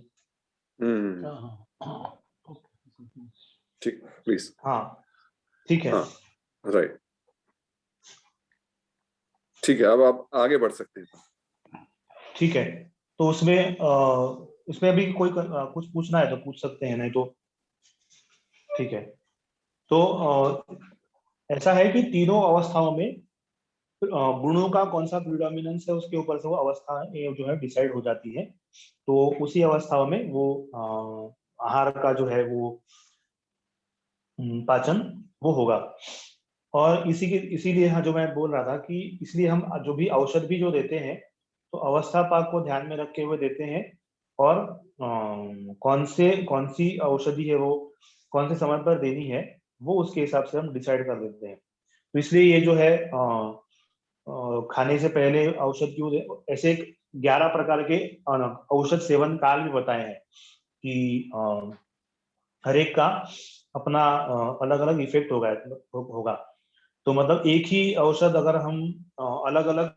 ठीक प्लीज। हाँ ठीक है। हाँ राइट ठीक है, अब आप आगे बढ़ सकते हैं। ठीक है, तो उसमें अभी कोई कुछ पूछना है तो पूछ सकते हैं, नहीं तो ठीक है। तो ऐसा है कि तीनों अवस्थाओं में गुणों का कौन सा प्रिडोमिनेंस है उसके ऊपर से वो अवस्था जो है डिसाइड हो जाती है। तो उसी अवस्थाओं में वो आहार का जो है वो पाचन वो होगा। और इसीलिए हाँ जो मैं बोल रहा था कि इसलिए हम जो भी औषध भी जो देते हैं तो अवस्था पाक को ध्यान में रखे हुए देते हैं, और कौन सी औषधि है वो कौन से समय पर देनी है वो उसके हिसाब से हम डिसाइड कर देते हैं। तो इसलिए ये जो है खाने से पहले औषध क्यों ऐसे 11 प्रकार के औषध सेवन काल भी बताए हैं कि हर एक का अपना अलग अलग इफेक्ट होगा। तो मतलब एक ही औषध अगर हम अलग अलग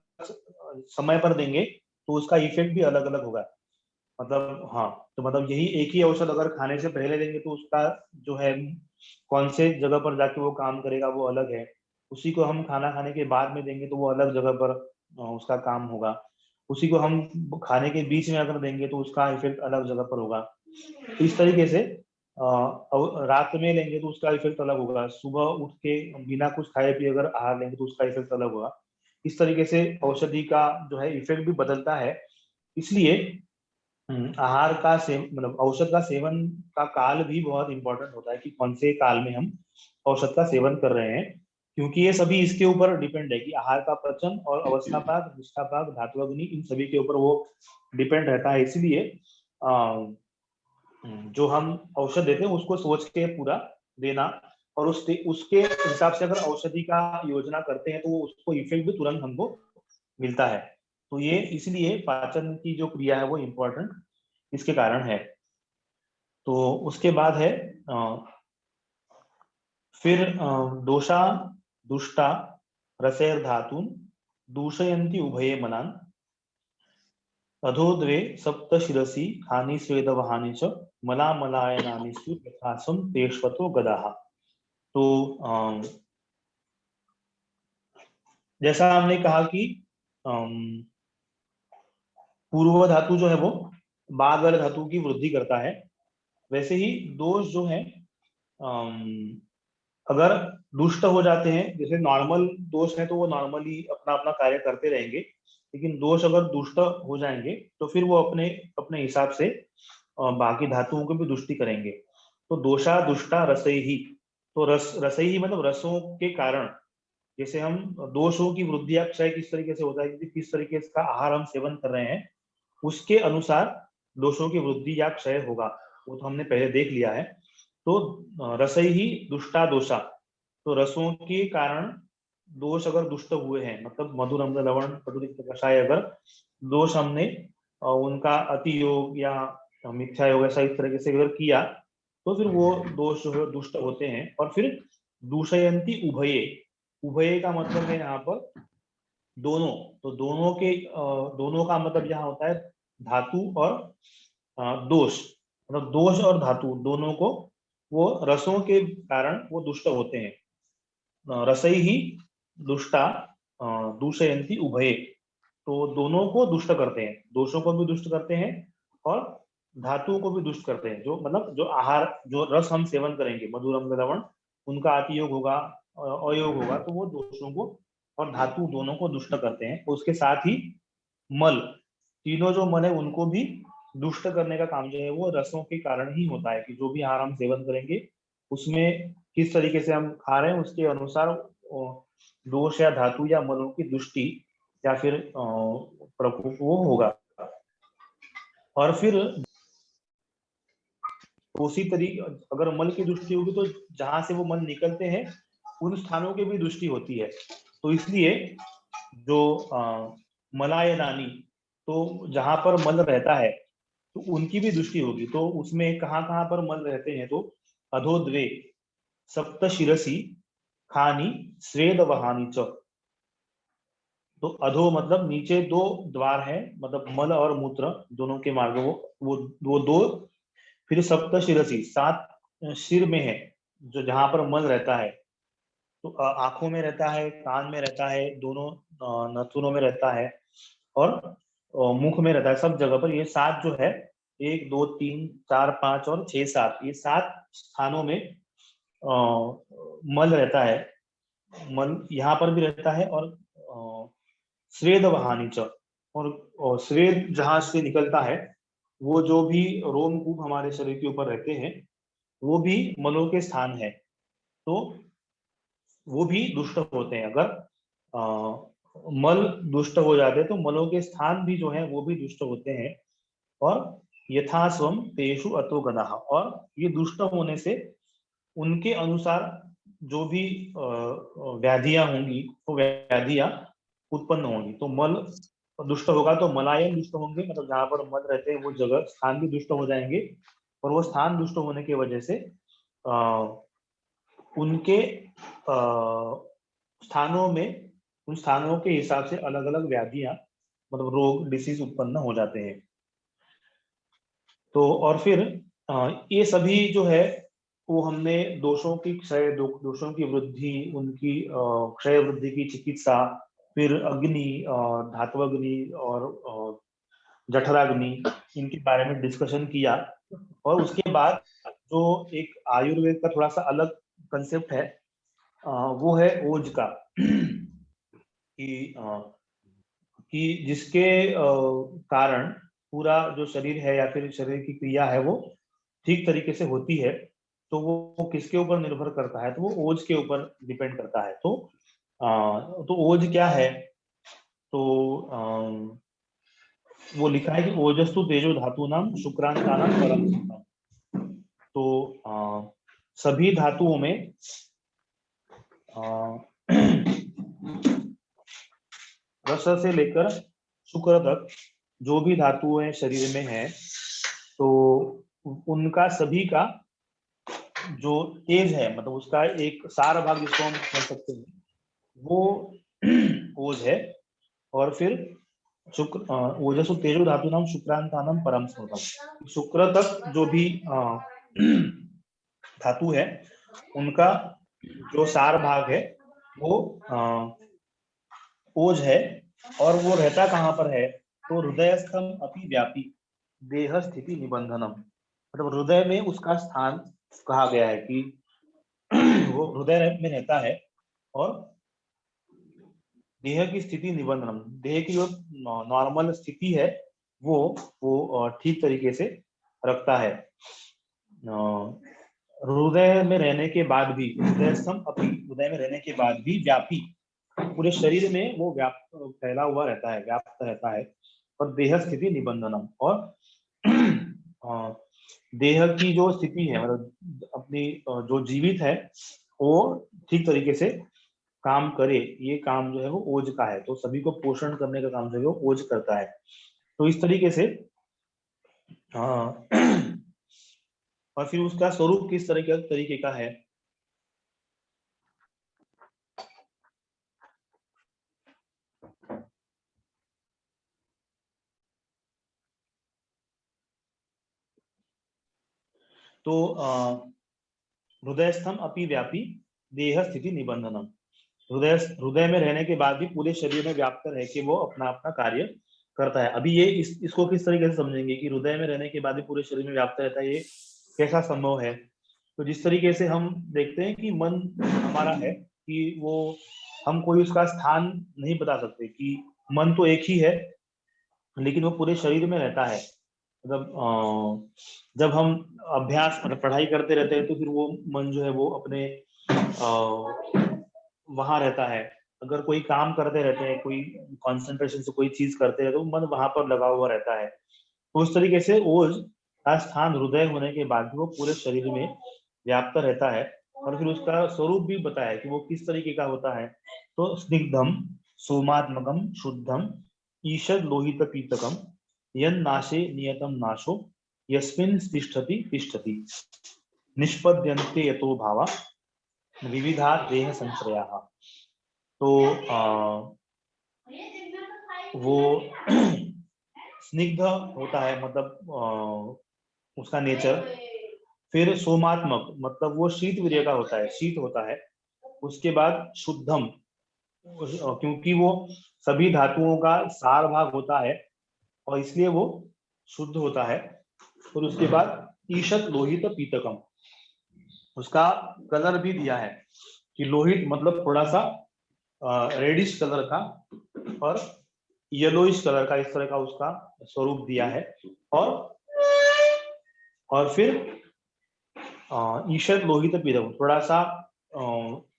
समय पर देंगे तो उसका इफेक्ट भी अलग अलग होगा। मतलब हाँ, तो मतलब यही एक ही औषध अगर खाने से पहले देंगे तो उसका जो है कौन से जगह पर जाके वो काम करेगा वो अलग है। उसी को हम खाना खाने के बाद में देंगे तो वो अलग जगह पर उसका काम होगा। उसी को हम खाने के बीच में अगर देंगे तो उसका इफेक्ट अलग जगह पर होगा। तो इस तरीके से रात में लेंगे तो उसका इफेक्ट अलग होगा, सुबह उठ के बिना कुछ खाए पिए अगर आहार लेंगे तो उसका इफेक्ट अलग होगा। इस तरीके से औषधि का जो है इफेक्ट भी बदलता है। इसलिए आहार का मतलब औषध का सेवन का काल भी बहुत इंपॉर्टेंट होता है कि कौन से काल में हम औषध का सेवन कर रहे हैं, क्योंकि ये सभी इसके ऊपर डिपेंड है कि आहार का पचन और अवस्थापाक, निष्ठापाक, धात्वाग्नि इन सभी के ऊपर वो डिपेंड रहता है। इसलिए जो हम औषध देते हैं उसको सोच के पूरा देना, और उसके हिसाब से अगर औषधि का योजना करते हैं तो वो उसको इफेक्ट भी तुरंत हमको मिलता है। तो ये इसलिए पाचन की जो क्रिया है वो इम्पोर्टेंट इसके कारण है। तो उसके बाद है फिर दोषा दुष्टा रसेर धातुन दूषयन्ति उभये मनान अधो द्वे सप्त शिरसि हानि स्वेदव हानि च मला मलायनानि सु यथासम तेष्वतो गदाः। तो जैसा हमने कहा कि पूर्व धातु जो है वो बाद वाले धातु की वृद्धि करता है, वैसे ही दोष जो है अगर दुष्ट हो जाते हैं, जैसे नॉर्मल दोष है तो वो नॉर्मली अपना अपना कार्य करते रहेंगे, लेकिन दोष अगर दुष्ट हो जाएंगे तो फिर वो अपने अपने हिसाब से बाकी धातुओं को भी दुष्टि करेंगे। तो दोषा दुष्टा रसई ही, तो रसई ही मतलब रसों के कारण, जैसे हम दोषों की वृद्धि या क्षय किस तरीके से होता है, किस तरीके का आहार हम सेवन कर रहे हैं उसके अनुसार दोषों की वृद्धि या क्षय होगा, वो तो हमने पहले देख लिया है। तो रसई ही दुष्टा दोषा, तो रसों के कारण दोष अगर दुष्ट हुए हैं, मतलब मधुर अम्ल लवण कटुतिक्त कषाय, अगर दोष हमने उनका अति योग या मिथ्या योग ऐसा इस तरीके से अगर किया तो फिर वो दोष जो है दुष्ट होते हैं। और फिर दूषयंती उभये, उभये का मतलब है यहाँ पर दोनों, तो दोनों के दोनों का मतलब यहाँ होता है धातु और दोष, मतलब दोष और धातु दोनों को वो रसों के कारण वो दुष्ट होते हैं। रसई ही दुष्टा दूषयंती उभये, तो दोनों को दुष्ट करते हैं, दोषों को भी दुष्ट करते हैं और धातुओं को भी दुष्ट करते हैं। जो मतलब जो आहार जो रस हम सेवन करेंगे मधुर अम्ल लवण, उनका अतियोग होगा अयोग होगा तो वो दोषों को और धातु दोनों को दुष्ट करते हैं। उसके साथ ही मल, तीनों जो मल है उनको भी दुष्ट करने का काम जो है वो रसों के कारण ही होता है, कि जो भी आहार हम सेवन करेंगे उसमें किस तरीके से हम खा रहे हैं उसके अनुसार दोष या धातु या मलों की दुष्टि या फिर प्रकोप वो होगा। और फिर उसी तरीके अगर मल की दृष्टि होगी तो जहां से वो मल निकलते हैं उन स्थानों की भी दृष्टि होती है। तो इसलिए जो मलायनानी, तो जहां पर मल रहता है तो उनकी भी दृष्टि होगी। तो उसमें कहाँ कहाँ पर मल रहते हैं, तो अधो द्वे सप्त शिरसी खानी स्वेद वहानी च, तो अधो मतलब नीचे दो द्वार है, मतलब मल और मूत्र दोनों के मार्ग वो दो, फिर सप्त शिरसी 7 सिर में है, जो जहां पर मल रहता है, तो आंखों में रहता है, कान में रहता है, दोनों नथुनों में रहता है और मुख में रहता है, सब जगह पर ये 7 जो है 1 2 3 4 5 और 6 7, ये 7 स्थानों में मल रहता है। मल यहाँ पर भी रहता है और स्वेद वहानी च, और स्वेद जहां से निकलता है, वो जो भी रोमकूप हमारे शरीर के ऊपर रहते हैं वो भी मलों के स्थान है, तो वो भी दुष्ट होते हैं। अगर मल दुष्ट हो जाते हैं तो मलों के स्थान भी जो है वो भी दुष्ट होते हैं। और यथास्वम तेषु अतो गदाः, और ये दुष्ट होने से उनके अनुसार जो भी व्याधियां होंगी वो व्याधियां उत्पन्न होंगी। तो मल दुष्ट होगा तो मलायन दुष्ट होंगे, मतलब जहां पर मल रहते हैं वो जगह स्थान भी दुष्ट हो जाएंगे, और वो स्थान दुष्ट होने की वजह से उनके स्थानों में, उन स्थानों के हिसाब से अलग अलग व्याधियां मतलब रोग डिसीज उत्पन्न हो जाते हैं। तो और फिर ये सभी जो है वो हमने दोषों की क्षय, दोषों की वृद्धि, उनकी क्षय वृद्धि की चिकित्सा, फिर अग्नि, धात्वग्नि और जठराग्नि, इनके बारे में डिस्कशन किया। और उसके बाद जो एक आयुर्वेद का थोड़ा सा अलग कंसेप्ट है वो है ओज का, कि जिसके कारण पूरा जो शरीर है या फिर शरीर की क्रिया है वो ठीक तरीके से होती है, तो वो किसके ऊपर निर्भर करता है, तो वो ओज के ऊपर डिपेंड करता है। तो ओज क्या है, तो वो लिखा है कि ओजस्तु तेजो धातु नाम शुक्रांता नाम परम सुखम। तो सभी धातुओं में रस से लेकर शुक्र तक जो भी धातुएं शरीर में है, तो उनका सभी का जो तेज है, मतलब उसका एक सार भाग जिसको हम कह सकते हैं, वो ओज है। और फिर शुक्र ओजस्सु तेजो धातु नाम शुक्रांतानम परम स्मृतम, शुक्र तक जो भी धातु है उनका जो सार भाग है वो ओज है। और वो रहता कहाँ पर है, तो हृदयस्थम अपि व्यापी देह स्थिति निबंधनम, मतलब हृदय में उसका स्थान कहा गया है कि वो हृदय में रहता है और देह की स्थिति निबंधनम, देह की जो नॉर्मल स्थिति है वो ठीक तरीके से रखता है। हृदय में रहने के बाद भी, हृदयस्थम अपि, हृदय में रहने के बाद भी व्यापी, पूरे शरीर में वो फैला हुआ रहता है, व्याप्त रहता है। और देह स्थिति निबंधनम, और देह की जो स्थिति है, मतलब अपनी जो जीवित है वो ठीक तरीके से काम करे, ये काम जो है वो ओज का है। तो सभी को पोषण करने का काम जो है वो ओज करता है। तो इस तरीके से और फिर उसका स्वरूप किस तरीके का है, तो हृदयस्थम अपि व्यापी देह स्थिति निबंधनम, हृदय में रहने के बाद भी पूरे शरीर में व्याप्त रह के वो अपना अपना कार्य करता है। अभी ये इसको किस तरीके से समझेंगे कि हृदय में रहने के बाद भी पूरे शरीर में व्याप्त रहता है, ये कैसा संभव है। तो जिस तरीके से हम देखते हैं कि मन हमारा है, कि वो हम कोई उसका स्थान नहीं बता सकते, कि मन तो एक ही है लेकिन वो पूरे शरीर में रहता है। मतलब जब हम अभ्यास, मतलब पढ़ाई करते रहते हैं, तो फिर वो मन जो है वो अपने वहां रहता है। अगर कोई काम करते रहते हैं, कोई कंसंट्रेशन से कोई चीज करते हैं, तो मन वहां पर लगा हुआ रहता है। तो उस तरीके से ओज का स्थान हृदय होने के बाद भी वो पूरे शरीर में व्याप्त रहता है। और फिर उसका स्वरूप भी बताया कि वो किस तरीके का होता है। तो स्निग्धम सोमात्मकम शुद्धम ईषद लोहित पीतकम यन नाशे नियतम नाशो यस्मिन् तिष्ठति तिष्ठति निष्पद्यन्ते यतो भावा विविधा देह संश्रयाः। तो वो स्निग्ध होता है, मतलब उसका नेचर। फिर सोमात्मक, मतलब वो शीत वीर्य का होता है, शीत होता है। उसके बाद शुद्धम, क्योंकि वो सभी धातुओं का सार भाग होता है और इसलिए वो शुद्ध होता है। और उसके बाद ईशत लोहित पीतकम, उसका कलर भी दिया है कि लोहित मतलब थोड़ा सा रेडिश कलर का और येलोइश कलर का, इस तरह का उसका स्वरूप दिया है। और फिर ईशत लोहित पीतकम, थोड़ा सा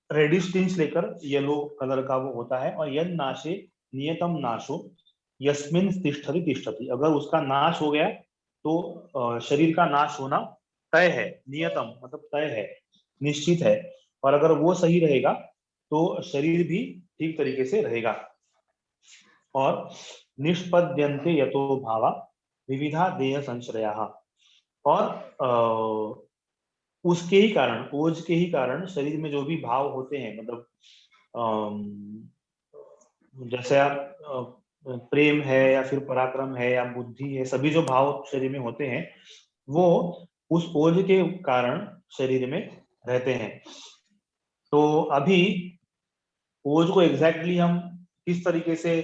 रेडिश टिंच लेकर येलो कलर का वो होता है। और यन नाशे नियतम नाशो यस्मिन तिष्ठति तिष्ठति, अगर उसका नाश हो गया तो शरीर का नाश होना तय है। नियतम मतलब तय है, निश्चित है। और अगर वो सही रहेगा तो शरीर भी ठीक तरीके से रहेगा। और निष्पद्यन्ते यतो भावा विविधा देह संश्रया, और उसके ही कारण, ओज के ही कारण शरीर में जो भी भाव होते हैं, मतलब जैसे आप प्रेम है या फिर पराक्रम है या बुद्धि है, सभी जो भाव शरीर में होते हैं वो उस ओज के कारण शरीर में रहते हैं। तो अभी ओज को एग्जैक्टली हम किस तरीके से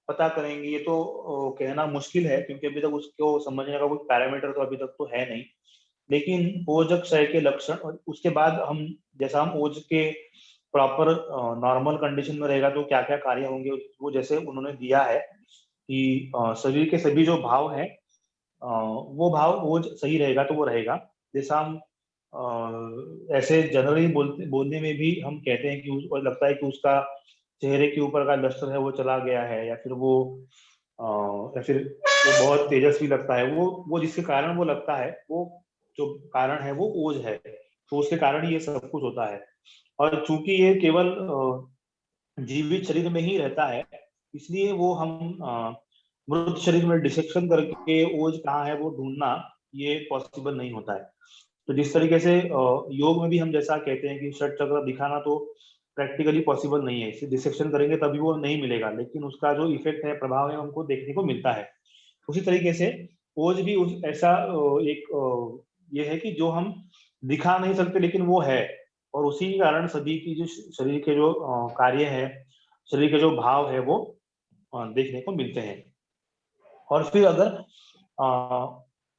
पता करेंगे, ये तो कहना मुश्किल है, क्योंकि अभी तक उसको समझने का कोई पैरामीटर तो अभी तक तो है नहीं। लेकिन ओज क्षय के लक्षण, और उसके बाद हम, जैसा हम ओज के प्रॉपर नॉर्मल कंडीशन में रहेगा तो क्या क्या कार्य होंगे, वो जैसे उन्होंने दिया है कि शरीर के सभी जो भाव हैं वो भाव ओज सही रहेगा तो वो रहेगा। जैसा हम ऐसे जनरली बोलने में भी हम कहते हैं कि लगता है कि उसका चेहरे के ऊपर का लश्कर है वो चला गया है, या फिर या फिर वो बहुत तेजस्वी लगता है, वो जिसके कारण वो लगता है, वो जो कारण है वो ओज है। तो उसके कारण ये सब कुछ होता है। और चूंकि ये केवल जीवित शरीर में ही रहता है, इसलिए वो हम मृत शरीर में डिसेक्शन करके ओज कहाँ है वो ढूंढना ये पॉसिबल नहीं होता है। तो जिस तरीके से योग में भी हम जैसा कहते हैं कि षट चक्र दिखाना तो प्रैक्टिकली पॉसिबल नहीं है, इसे डिसेक्शन करेंगे तभी वो नहीं मिलेगा, लेकिन उसका जो इफेक्ट है, प्रभाव है, हमको देखने को मिलता है। उसी तरीके से ओज भी उस ऐसा एक ये है कि जो हम दिखा नहीं सकते लेकिन वो है, और उसी के कारण सभी की जो शरीर के जो कार्य है, शरीर के जो भाव है वो देखने को मिलते हैं। और फिर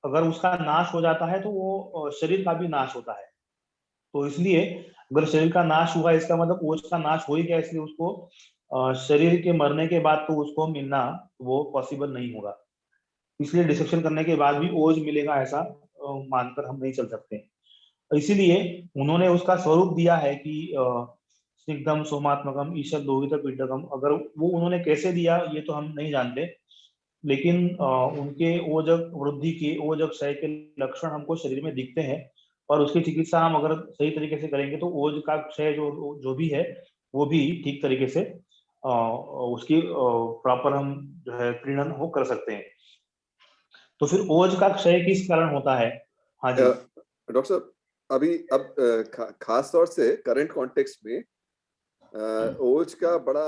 अगर उसका नाश हो जाता है तो वो शरीर का भी नाश होता है। तो इसलिए अगर शरीर का नाश हुआ इसका मतलब ओज का नाश हो ही गया, इसलिए उसको शरीर के मरने के बाद तो उसको मिलना वो पॉसिबल नहीं होगा। इसलिए डिसेक्शन करने के बाद भी ओज मिलेगा ऐसा मानकर हम नहीं चल सकते। इसीलिए उन्होंने उसका स्वरूप दिया है कि स्निग्धम सोमात्मकम ईशद लोहित पीडकम। अगर वो उन्होंने कैसे दिया ये तो हम नहीं जानते, लेकिन उनके ओजक वृद्धि के, ओजक क्षय के लक्षण हमको शरीर में दिखते हैं, और उसकी चिकित्सा हम अगर सही तरीके से करेंगे तो ओज का क्षय जो जो भी है वो भी ठीक तरीके से उसकी प्रॉपर हम जो है प्रीणन हो कर सकते हैं। तो फिर ओज का क्षय किस कारण होता है? हाँ जी डॉक्टर साहब, अभी अब खास तौर से करंट कॉन्टेक्स्ट में ओज का बड़ा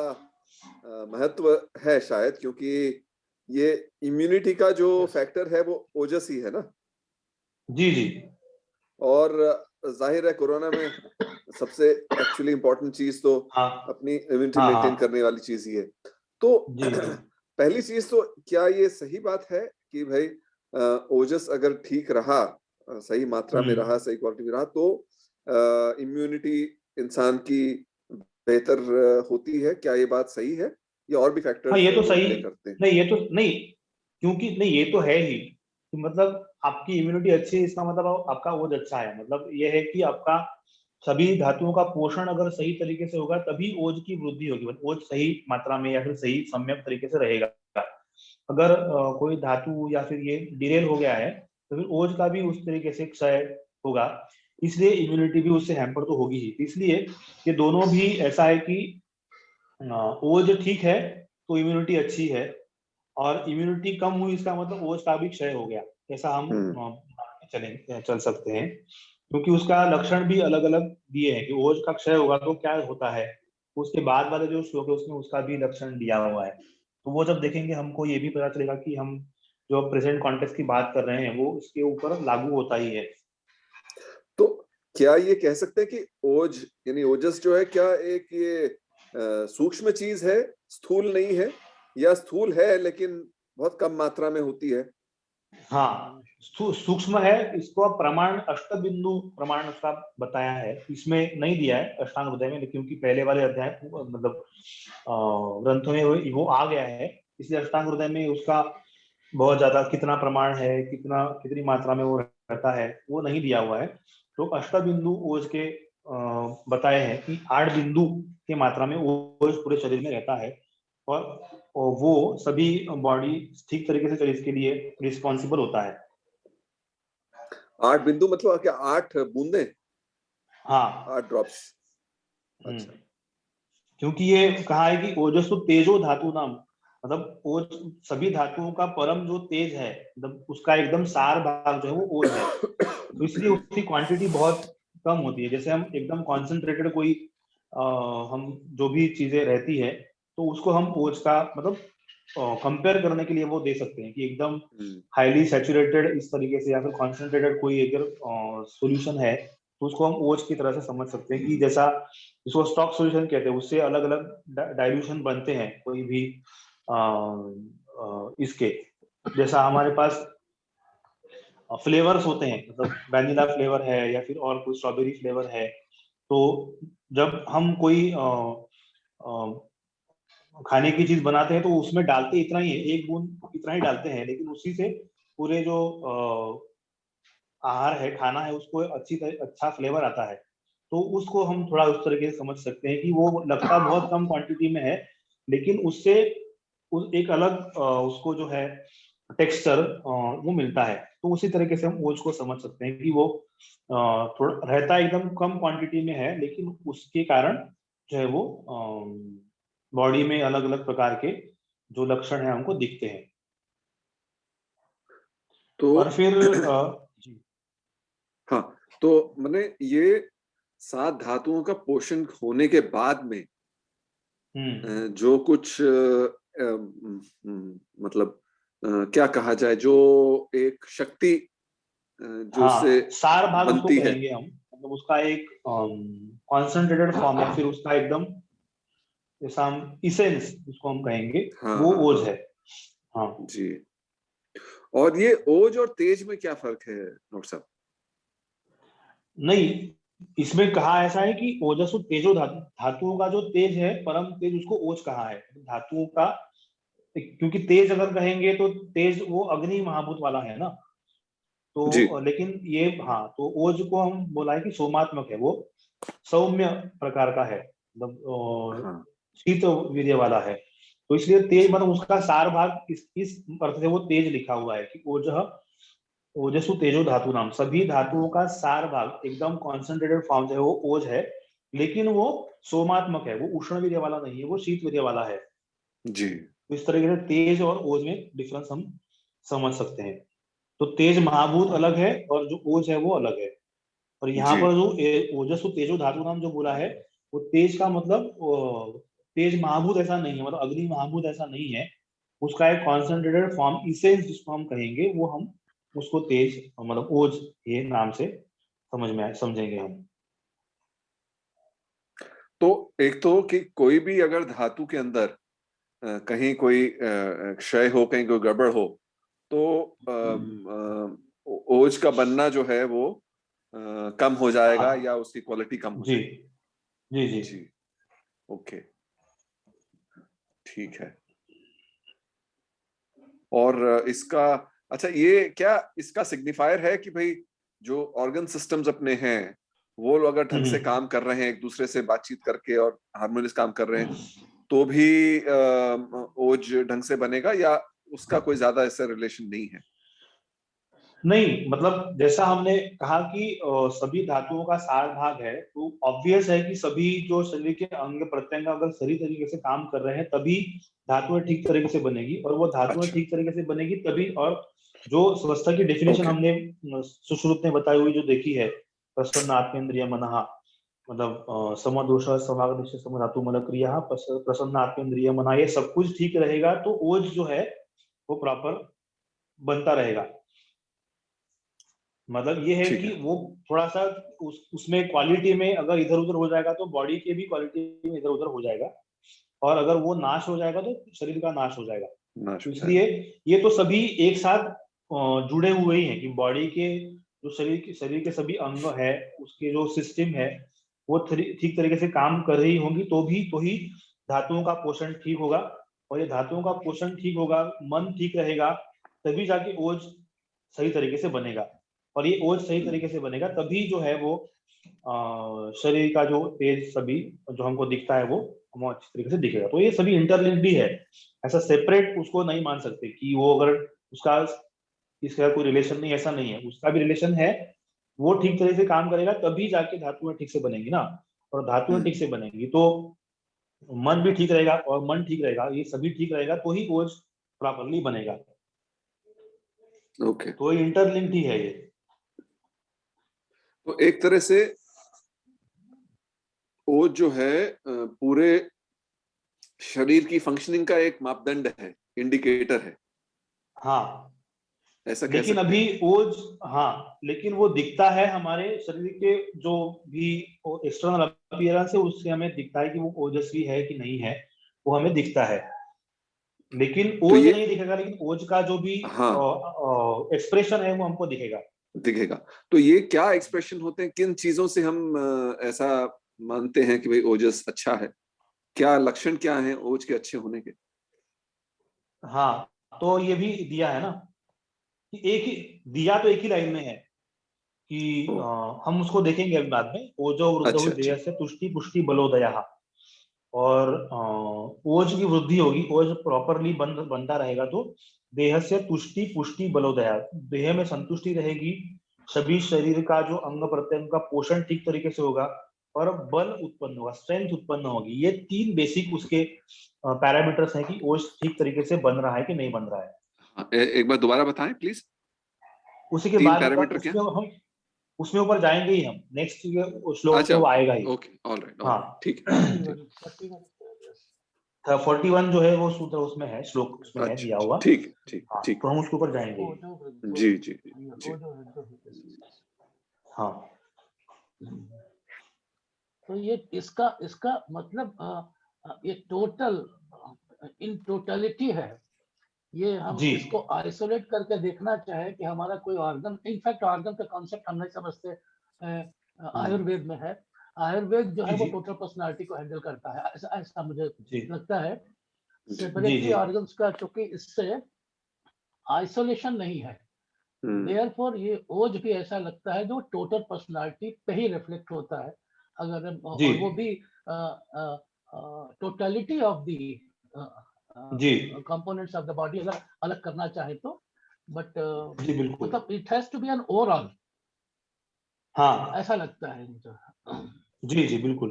महत्व है शायद, क्योंकि ये इम्यूनिटी का जो फैक्टर है वो ओजस ही है ना। जी जी। और जाहिर है कोरोना में सबसे एक्चुअली इम्पोर्टेंट चीज तो हाँ अपनी इम्यूनिटी हाँ मेंटेन हाँ करने वाली चीज ही है। तो जी जी। पहली चीज तो क्या ये सही बात है कि भाई ओजस अगर ठीक रहा, सही मात्रा में रहा, सही क्वालिटी में रहा, तो इम्यूनिटी इंसान की बेहतर होती है? क्या ये बात सही है या और भी हाँ फैक्टर्स ये तो रोल सही, प्ले करते हैं? नहीं ये तो नहीं, क्योंकि नहीं ये तो है ही कि मतलब आपकी इम्यूनिटी अच्छी है इसका मतलब आपका ओज अच्छा है। मतलब ये है कि आपका सभी धातुओं का पोषण अगर सही तरीके से होगा तभी ओज की वृद्धि होगी, मतलब ओज सही मात्रा में या फिर सही सम्यक तरीके से रहेगा। अगर कोई धातु या फिर ये डिरेल हो गया है तो फिर ओज का भी उस तरीके से क्षय होगा, इसलिए इम्यूनिटी भी उससे हैम्पर तो होगी ही। इसलिए ये दोनों भी ऐसा है कि ओज ठीक है तो इम्यूनिटी अच्छी है, और इम्यूनिटी कम हुई इसका मतलब ओज का भी क्षय हो गया, ऐसा हम चल सकते हैं। क्योंकि उसका लक्षण भी अलग अलग दिए हैं कि ओज का क्षय होगा तो क्या होता है, उसके बाद वाले जो श्लोक है उसमें उसका भी लक्षण दिया हुआ है। तो वो जब देखेंगे हमको ये भी पता चलेगा कि हम जो प्रेजेंट कॉन्टेक्स्ट की बात कर रहे हैं वो उसके ऊपर लागू होता ही है। तो क्या ये कह सकते हैं कि ओज यानी ओजस जो है, क्या एक ये सूक्ष्म चीज है, स्थूल नहीं है, या स्थूल है लेकिन बहुत कम मात्रा में होती है? हाँ सूक्ष्म है, इसको अब प्रमाण अष्टबिंदु प्रमाण उसका बताया है, इसमें नहीं दिया है अष्टांग हृदय में, क्योंकि पहले वाले अध्याय मतलब ग्रंथों में वो आ गया है, इसलिए अष्टांग हृदय में उसका बहुत ज्यादा कितना प्रमाण है, कितनी मात्रा में वो रहता है वो नहीं दिया हुआ है। तो अष्टबिंदु ओज के बताए हैं कि 8 बिंदु की मात्रा में ओज पूरे शरीर में रहता है, और वो सभी बॉडी ठीक तरीके से चले इसके लिए रिस्पॉन्सिबल होता है। 8 बिंदु मतलब क्या 8 बूंदे, हाँ 8 ड्रॉप्स? अच्छा। क्योंकि ये कहा है कि ओजस्सु तेजो धातु नाम, मतलब ओज सभी धातुओं का परम जो तेज है, मतलब उसका एकदम सार भाग जो है वो ओज है, तो इसलिए उसकी क्वांटिटी बहुत कम होती है। जैसे हम एकदम कॉन्सेंट्रेटेड कोई हम जो भी चीजें रहती है तो उसको हम ओज का मतलब कंपेयर करने के लिए वो दे सकते हैं कि एकदम हाईली सैचुरेटेड इस तरीके से, या फिर कॉन्सेंट्रेटेड कोई अगर सॉल्यूशन है तो उसको हम ओज की तरह से समझ सकते हैं कि जैसा इसको स्टॉक सॉल्यूशन कहते हैं, उससे अलग अलग डाइल्यूशन बनते हैं कोई भी इसके, जैसा हमारे पास फ्लेवर्स होते हैं, मतलब वैनिला फ्लेवर है या फिर और कोई स्ट्रॉबेरी फ्लेवर है, तो जब हम कोई खाने की चीज बनाते हैं तो उसमें डालते इतना ही है, एक बूंद इतना ही डालते हैं, लेकिन उसी से पूरे जो आहार है, खाना है, उसको अच्छा फ्लेवर आता है। तो उसको हम थोड़ा उस तरीके से समझ सकते हैं कि वो लगता बहुत कम क्वांटिटी में है, लेकिन उससे एक अलग उसको जो है टेक्सचर वो मिलता है। तो उसी तरीके से हम ओज को समझ सकते हैं कि वो थोड़ा रहता एकदम कम क्वांटिटी में है, लेकिन उसके कारण जो है वो बॉडी में अलग अलग प्रकार के जो लक्षण है हमको दिखते हैं। तो और फिर जी हाँ, तो मैंने ये 7 धातुओं का पोषण होने के बाद में जो कुछ मतलब क्या कहा जाए, जो एक शक्ति जो उससे हाँ, सार भाग उसको बनती है। कहेंगे हम, मतलब उसका एक कॉन्सेंट्रेटेड फॉर्म है, फिर उसका एकदम जैसा हम इसेंस उसको हम कहेंगे, हाँ वो हाँ ओज हाँ है। हाँ जी। और ये ओज और तेज में क्या फर्क है डॉक्टर साहब? नहीं, इसमें कहा ऐसा है कि ओजस्सु तेजो धातु, धातुओं का जो तेज है, परम तेज, उसको ओज कहा है धातुओं का। क्योंकि तेज अगर कहेंगे तो तेज वो अग्नि महाभूत वाला है ना, जी तो लेकिन ये हाँ, तो ओज को हम बोला है कि सोमात्मक है, वो सौम्य प्रकार का है, मतलब हाँ शीत वीर्य वाला है। तो इसलिए तेज मतलब उसका सार भाग इस अर्थ से वो तेज लिखा हुआ है कि ओज ओजस्सु तेजो धातु नाम, सभी धातुओं का सार भाग एकदम कॉन्सेंट्रेटेड फॉर्म है, वो ओज है। लेकिन वो सोमात्मक है, वो उष्ण वीर्य वाला नहीं है, वो शीत वीर्य वाला है। जी तो इस तरीके से तेज और ओज में डिफरेंस हम समझ सकते हैं। तो तेज महाभूत अलग है और जो ओज है वो अलग है। और यहाँ जी पर जो ओजस्सु तेजो धातु नाम जो बोला है, वो तेज का मतलब तेज महाभूत ऐसा नहीं है, मतलब अग्नि महाभूत ऐसा नहीं है। उसका एक कॉन्सेंट्रेटेड फॉर्म इसेंस जिसको हम कहेंगे, वो हम उसको तेज मतलब ओज ये नाम से समझेंगे हम। तो एक तो कि कोई भी अगर धातु के अंदर कहीं कोई क्षय हो, कहीं कोई गड़बड़ हो, तो ओज का बनना जो है वो कम हो जाएगा हाँ या उसकी क्वालिटी कम हो जी जाएगी। जी जी। जी ओके, ठीक है। और इसका अच्छा, ये क्या इसका सिग्निफायर है कि भाई जो ऑर्गन सिस्टम्स अपने हैं वो अगर ढंग से हम्म। काम कर रहे हैं, एक दूसरे से बातचीत करके और हार्मोनियस काम कर रहे हैं, तो भी ओज ढंग से बनेगा, या उसका कोई ज्यादा ऐसा रिलेशन नहीं है? नहीं, मतलब जैसा हमने कहा कि सभी धातुओं का सार भाग है, तो ऑब्वियस है कि सभी जो शरीर के अंग प्रत्यंग अगर सही तरीके से काम कर रहे हैं तभी धातुएं ठीक तरीके से बनेगी, और वो धातुएं अच्छा, ठीक तरीके से बनेगी तभी। और जो स्वस्थता की डेफिनेशन ओके, हमने सुश्रुत ने बताई हुई जो देखी है, प्रसन्न आत्मेन्द्रिय मनः, मतलब समदोष समागदिश समधातु मल क्रिया प्रसन्न आत्मेन्द्रिय मनः, ये सब कुछ ठीक रहेगा तो ओज जो है वो प्रॉपर बनता रहेगा। मतलब ये है ठीक कि है। वो थोड़ा सा उसमें क्वालिटी में अगर इधर उधर हो जाएगा तो बॉडी के भी क्वालिटी में इधर उधर हो जाएगा, और अगर वो नाश हो जाएगा तो शरीर का नाश हो जाएगा। नाश तो हो जाएगा। इसलिए ये तो सभी एक साथ जुड़े हुए ही हैं कि बॉडी के जो शरीर के सभी अंग है, उसके जो सिस्टम है, वो ठीक तरीके से काम कर रही होंगी, तो ही धातुओं का पोषण ठीक होगा। और ये धातुओं का पोषण ठीक होगा, मन ठीक रहेगा, तभी जाके ओज सही तरीके से बनेगा। और ये ओज सही तरीके से बनेगा तभी जो है वो शरीर का जो तेज सभी जो हमको दिखता है वो हमें अच्छी तरीके से दिखेगा। तो ये सभी इंटरलिंक्ड भी है, ऐसा सेपरेट उसको नहीं मान सकते कि वो अगर उसका इसका कोई रिलेशन नहीं, ऐसा नहीं है, उसका भी रिलेशन है। वो ठीक तरह से काम करेगा तभी जाके धातुएं ठीक से बनेंगी ना, और धातुएं ठीक हम्म, से बनेंगी तो मन भी ठीक रहेगा, और मन ठीक रहेगा, ये सभी ठीक रहेगा तो ही ओज प्रॉपरली बनेगा। ओके। तो इंटरलिंक्ड ही है ये। तो एक तरह से ओज जो है पूरे शरीर की फंक्शनिंग का एक मापदंड है, इंडिकेटर है, हाँ, ऐसा कह लेकिन सकते अभी हैं। ओज, हाँ लेकिन वो दिखता है हमारे शरीर के जो भी एक्सटर्नल अपीयरेंस है, उससे हमें दिखता है कि वो ओजस्वी है कि नहीं है, वो हमें दिखता है। लेकिन तो ओज ये नहीं दिखेगा, लेकिन ओज का जो भी हाँ एक्सप्रेशन है वो हमको दिखेगा। दिखेगा। तो ये क्या एक्सप्रेशन होते हैं, किन चीजों से हम ऐसा मानते हैं कि भाई ओजस अच्छा है? क्या लक्षण क्या है ओज के अच्छे होने के? हाँ, तो ये भी दिया है ना कि एक ही दिया तो एक ही लाइन में है कि ओ, हम उसको देखेंगे अभी बाद में, ओजो अच्छा वृद्धौ अच्छा। देह से तुष्टि पुष्टि बलोदया। और ओज की वृद्धि होगी, ओज प्रॉपरली बनता रहेगा तो देह से तुष्टि पुष्टि बलोदया, देह में संतुष्टि रहेगी, सभी शरीर का जो अंग प्रत्यंग का पोषण ठीक तरीके से होगा, और बल उत्पन्न होगा, स्ट्रेंथ उत्पन्न होगी। ये 3 बेसिक उसके पैरामीटर्स हैं कि ओज ठीक तरीके से बन रहा है कि नहीं बन रहा है। एक बार दोबारा बताएं प्लीज। उसी के 3 बाद पैरामीटर क्या? उसमें ऊपर जाएंगे ही हम, नेक्स्ट श्लोक में वो आएगा ही। ओके, ऑलराइट, हाँ ठीक है। 41 जो है वो सूत्र उसमें है, श्लोक उसमें है दिया हुआ। ठीक है, हाँ, ठीक। तो हम उसके ऊपर जाएंगे। जी जी जी। हाँ, तो ये इसका मतलब ये टोटल इन टोटलिटी है। ये हम जी। इसको आइसोलेट करके देखना चाहे कि हमारा कोई ऑर्गन, इनफैक्ट ऑर्गन का कॉन्सेप्ट हम नहीं समझते, आयुर्वेद में है। आयुर्वेद जो है वो टोटल पर्सनालिटी को हैंडल करता है, ऐसा मुझे लगता है। सेपरेटरी ऑर्गन्स का चूंकि इससे आइसोलेशन नहीं है, देयरफॉर ये ओज भी ऐसा लगता है जो टोटल पर्सनालिटी पे ही रिफ्लेक्ट होता है। अगर और वो भी totality of the components of the body अगर अलग करना चाहे तो, बट मतलब it has to be an overall. हाँ, ऐसा लगता है मुझे। जी जी बिल्कुल।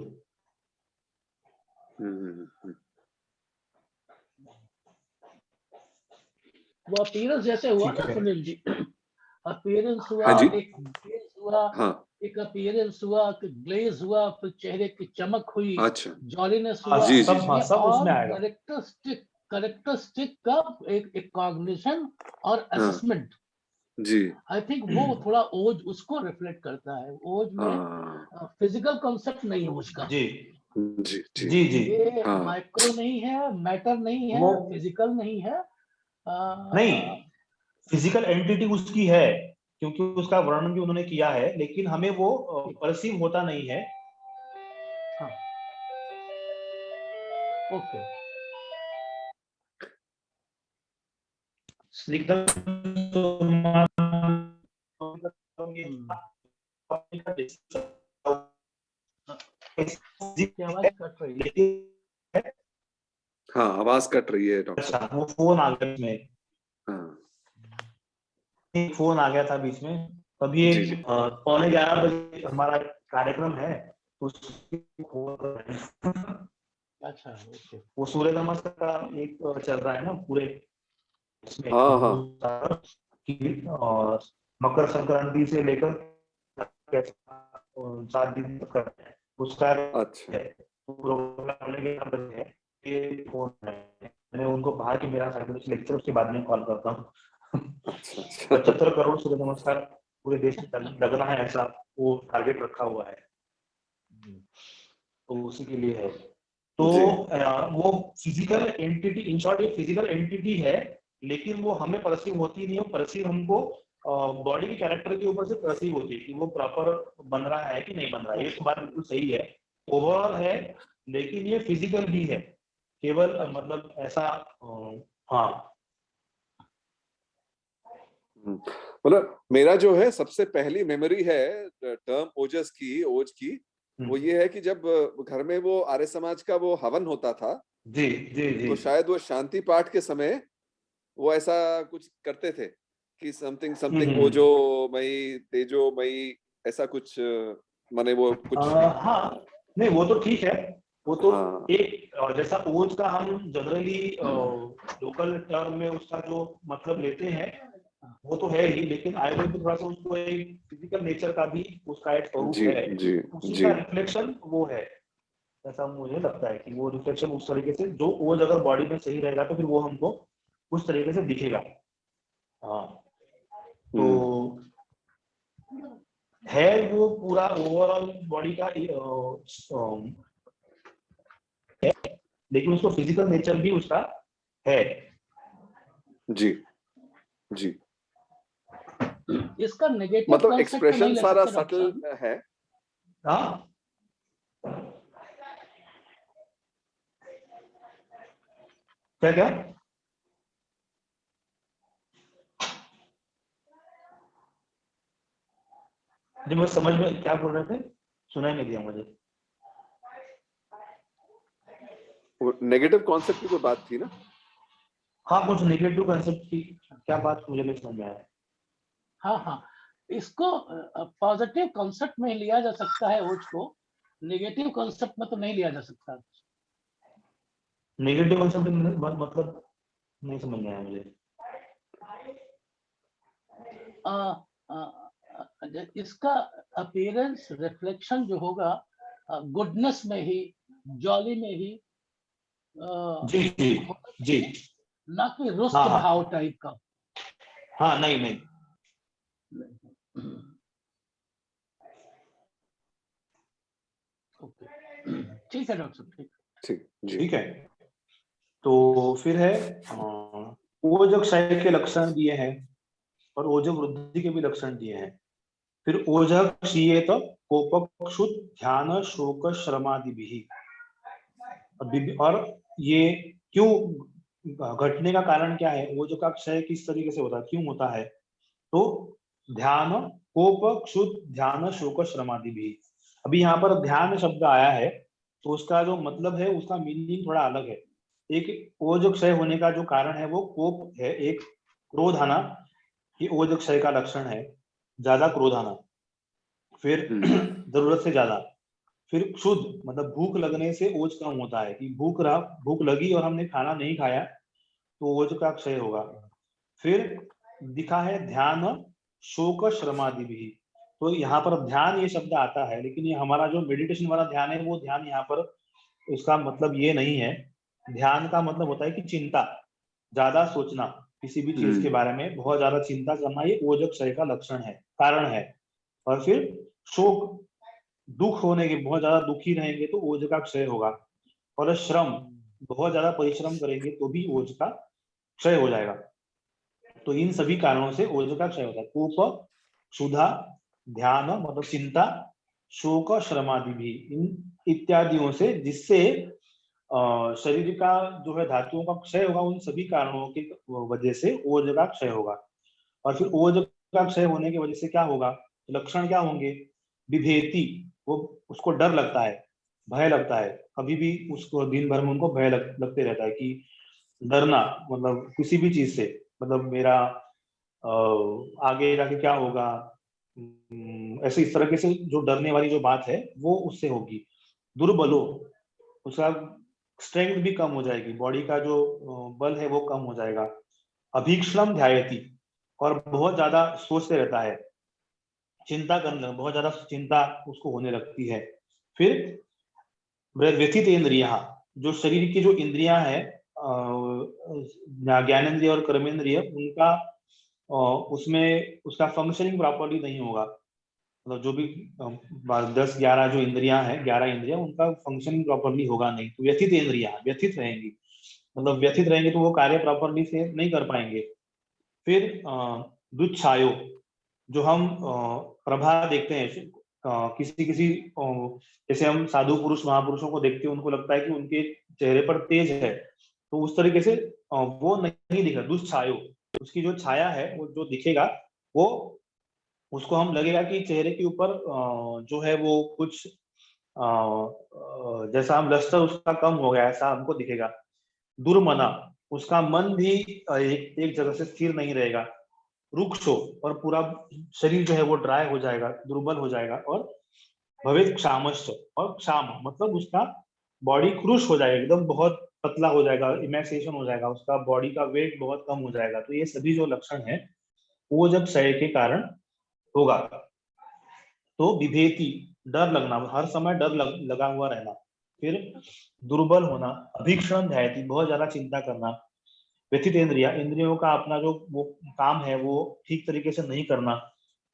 वो अपीयरेंस जैसे हुआ ना सुनील जी, अपीयरेंस हुआ, हाँ जी? एक ग्लेज हुआ, एक अपीयरेंस हुआ, ग्लेज हुआ, फिर चेहरे की चमक हुई, अच्छा, जॉलीनेस हुआ, जी, जी, ये सब उसमें और आएगा। कैरेक्टरिस्टिक का एक कॉग्निशन और असेसमेंट। जी। आई थिंक वो थोड़ा ओज उसको रिफ्लेक्ट करता है। ओज में फिजिकल कॉन्सेप्ट नहीं है ओज का। जी जी जी जी जी। ये माइक्रो नहीं है, मैटर नहीं है, फिजिकल नहीं है। नहीं, फिजिकल एंटिटी उसकी है, क्योंकि उसका वर्णन भी उन्होंने किया है, लेकिन हमें वो परसीव होता नहीं है। हाँ, ओके। आवाज कट रही है। हाँ, आवाज कट रही है डॉक्टर। अच्छा, वो फोन आ गया इसमें। एक फोन आ गया था बीच में, तभी एक 11:15 बजे हमारा कार्यक्रम है, अच्छा, ओके। वो सूर्य नमस्कार का एक चल रहा है ना पूरे इसमें। और मकर संक्रांति से लेकर 7 दिन तक करते हैं उसका। अच्छा, मैंने उनको कहा कि मेरा लेक्चर उसके बाद में कॉल करता हूँ। अच्छा, 75 करोड़ सूर्य नमस्कार पूरे देश में लगना है, ऐसा वो टारगेट रखा हुआ है, तो उसी के लिए है। तो वो फिजिकल एंटिटी, इन शॉर्ट ये फिजिकल एंटिटी है, लेकिन वो हमें परसीव होती नहीं है। परसीव हमको बॉडी के कैरेक्टर के ऊपर से परसीव होती है कि वो प्रॉपर बन रहा है कि नहीं बन रहा है। ये तो बात बिल्कुल सही है, ओवरऑल है, लेकिन ये फिजिकल भी है केवल, मतलब ऐसा। हाँ, मतलब मेरा जो है सबसे पहली मेमोरी है टर्म ओजस की, ओज की, वो ये है कि जब घर में वो आर्य समाज का वो हवन होता था, जी जी जी, तो शायद वो शांति पाठ के समय वो ऐसा कुछ करते थे कि समथिंग ओजोमयी तेजोमयी, ऐसा कुछ, माने वो कुछ। हाँ, नहीं वो तो ठीक है, वो तो एक जैसा ओज का हम जनरली लोकल टर्म में उसका जो मतलब लेते हैं वो तो है ही, लेकिन आयुर्वेद में थोड़ा सा उसको एक फिजिकल नेचर का भी उसका एक स्वरूप है, उसी का रिफ्लेक्शन वो है। ऐसा मुझे लगता है कि वो रिफ्लेक्शन उस तरीके से, जो ओज अगर बॉडी में सही रहेगा तो फिर वो हमको उस तरीके से दिखेगा। हाँ, तो है वो पूरा ओवरऑल बॉडी का है, लेकिन उसको फिजिकल नेचर भी उसका है। जी जी, इसका नेगेटिव मतलब एक्सप्रेशन सारा सटल है। हाँ, क्या क्या जी, मैं समझ में क्या बोल रहे थे, सुनाई नहीं दिया मुझे। नेगेटिव कॉन्सेप्ट की कोई बात थी ना? हाँ, कुछ नेगेटिव कॉन्सेप्ट की क्या बात मुझे नहीं समझ में आया। हाँ हाँ, इसको पॉजिटिव कॉन्सेप्ट में लिया जा सकता है ओज को, नेगेटिव कॉन्सेप्ट में तो नहीं लिया जा सकता। नेगेटिव कॉन्सेप्ट मतलब नहीं समझ में आया मुझे। इसका अपीयरेंस रिफ्लेक्शन जो होगा गुडनेस में ही, जॉली में ही जी जी जी, ना कि रुस्त हाँ, भाव टाइप का। हाँ, नहीं नहीं, ओके, ठीक है डॉक्टर साहब, ठीक जी। ठीक है। तो फिर है ओजक क्षय के लक्षण दिए हैं और ओजक वृद्धि के भी लक्षण दिए हैं। फिर ओजक क्षीयेत कोपक क्षुत ध्यान शोक श्रमादि भी। और ये क्यों घटने का कारण क्या है, ओजक का क्षय किस तरीके से होता है, क्यों होता है, तो ध्यान कोप क्षुत ध्यान शोक श्रमादि भी। अभी यहाँ पर ध्यान शब्द आया है तो उसका जो मतलब है, उसका मीनिंग थोड़ा अलग है। एक ओजक क्षय होने का जो कारण है वो कोप है, एक क्रोध आना, ये ओजक क्षय का लक्षण है, ज्यादा क्रोध आना। फिर जरूरत से ज्यादा। फिर क्षुध मतलब भूख लगने से ओज कम होता है, कि भूख लगी और हमने खाना नहीं खाया तो ओज का क्षय होगा। फिर दिखा है ध्यान शोक श्रमादि भी। तो यहाँ पर ध्यान ये शब्द आता है, लेकिन ये हमारा जो मेडिटेशन वाला ध्यान है वो ध्यान यहाँ पर उसका मतलब ये नहीं है। ध्यान का मतलब होता है कि चिंता, ज्यादा सोचना, किसी भी चीज के बारे में बहुत ज्यादा चिंता करना, ये ओजक क्षय का लक्षण है, कारण है। और फिर शोक, दुख होने के, बहुत ज्यादा दुखी रहेंगे तो ओज का क्षय होगा। और श्रम, बहुत ज्यादा परिश्रम करेंगे तो भी ओज का क्षय हो जाएगा। तो इन सभी कारणों से ओज का क्षय होता है। कोप, क्षुधा, ध्यान मतलब चिंता, शोक, श्रमादि भी, इन इत्यादियों से, जिससे शरीर का जो है धातुओं का क्षय होगा, उन सभी कारणों की वजह से ओज का क्षय होगा। और फिर ओज का क्षय होने की वजह से क्या होगा, लक्षण क्या होंगे, विभेति, वो उसको डर लगता है, भय लगता है, कभी भी उसको दिन भर में उनको भय लगते रहता है, कि डरना मतलब किसी भी चीज से, मतलब मेरा आगे जाके क्या होगा, ऐसे इस तरह से जो डरने वाली जो बात है वो उससे होगी। दुर्बलो, उसका स्ट्रेंथ भी कम हो जाएगी, बॉडी का जो बल है वो कम हो जाएगा। अभीक्ष्णम ध्यायति, और बहुत ज्यादा सोचते रहता है, चिंता करने, बहुत ज्यादा चिंता उसको होने लगती है। फिर व्यथित इंद्रिया, जो शरीर की जो इंद्रियां हैं, ज्ञानेंद्रिय और कर्मेंद्रिय, उनका उसमें उसका फंक्शनिंग प्रॉपर्ली नहीं होगा। मतलब जो भी 10-11 जो इंद्रियां हैं, 11 इंद्रियां, उनका फंक्शनिंग प्रॉपर्ली होगा नहीं। तो व्यथित इंद्रियां व्यथित रहेंगी, मतलब व्यथित रहेंगे तो वो कार्य प्रॉपर्ली से नहीं कर पाएंगे। फिर दुच्छायो, जो हम प्रभा देखते हैं किसी किसी जैसे हम साधु पुरुष महापुरुषों को देखते हैं, उनको लगता है कि उनके चेहरे पर तेज है, तो उस तरीके से वो नहीं दिखा। दुष्छायो, उसकी जो छाया है वो जो दिखेगा, वो उसको हम लगेगा कि चेहरे के ऊपर जो है वो कुछ जैसा हम लस्टर उसका कम हो गया, ऐसा हमको दिखेगा। दुर्मना, उसका मन भी एक जगह से स्थिर नहीं रहेगा। रुक्षो, और पूरा शरीर जो है वो ड्राई हो जाएगा, दुर्बल हो जाएगा। और भवेत क्षामश्च, और क्षाम मतलब उसका बॉडी क्रूश हो जाएगा, एकदम बहुत पतला हो जाएगा, इमैक्सेशन हो जाएगा, उसका बॉडी का वेट बहुत कम हो जाएगा। तो ये सभी जो लक्षण है वो जब क्षय के कारण होगा। तो विभेति, डर लगना, हर समय डर लगा हुआ रहना। फिर दुर्बल होना, अभीक्षण ध्यायति, बहुत ज्यादा चिंता करना। व्यथित इंद्रिया, इंद्रियों का अपना जो वो काम है वो ठीक तरीके से नहीं करना।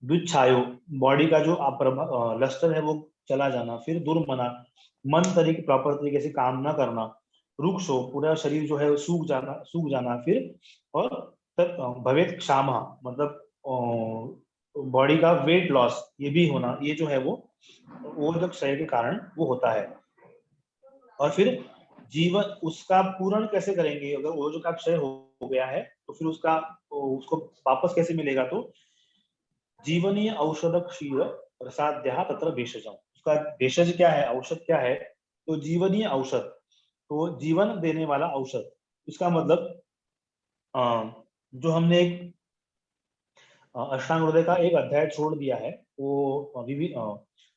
दुच्छायो, बॉडी का जो लस्टर है वो चला जाना। फिर दुर्मना, मन प्रॉपर तरीके से काम ना करना। रुक्षो, पूरा शरीर जो है सूख जाना। फिर और भवेत क्षामा, मतलब बॉडी का वेट लॉस, ये भी होना। ये जो है वो ओजक क्षय के कारण वो होता है। और फिर जीवन उसका पूर्ण कैसे करेंगे, अगर ओजक का क्षय हो गया है तो फिर उसको वापस कैसे मिलेगा, तो जीवनीय औषध क्षीर प्रसाद्या तत्र भेषजम, उसका भेषज क्या है, औषध क्या है, तो जीवनीय औषध, तो जीवन देने वाला औषध। इसका मतलब जो हमने एक अष्टांग हृदय का एक अध्याय छोड़ दिया है, वो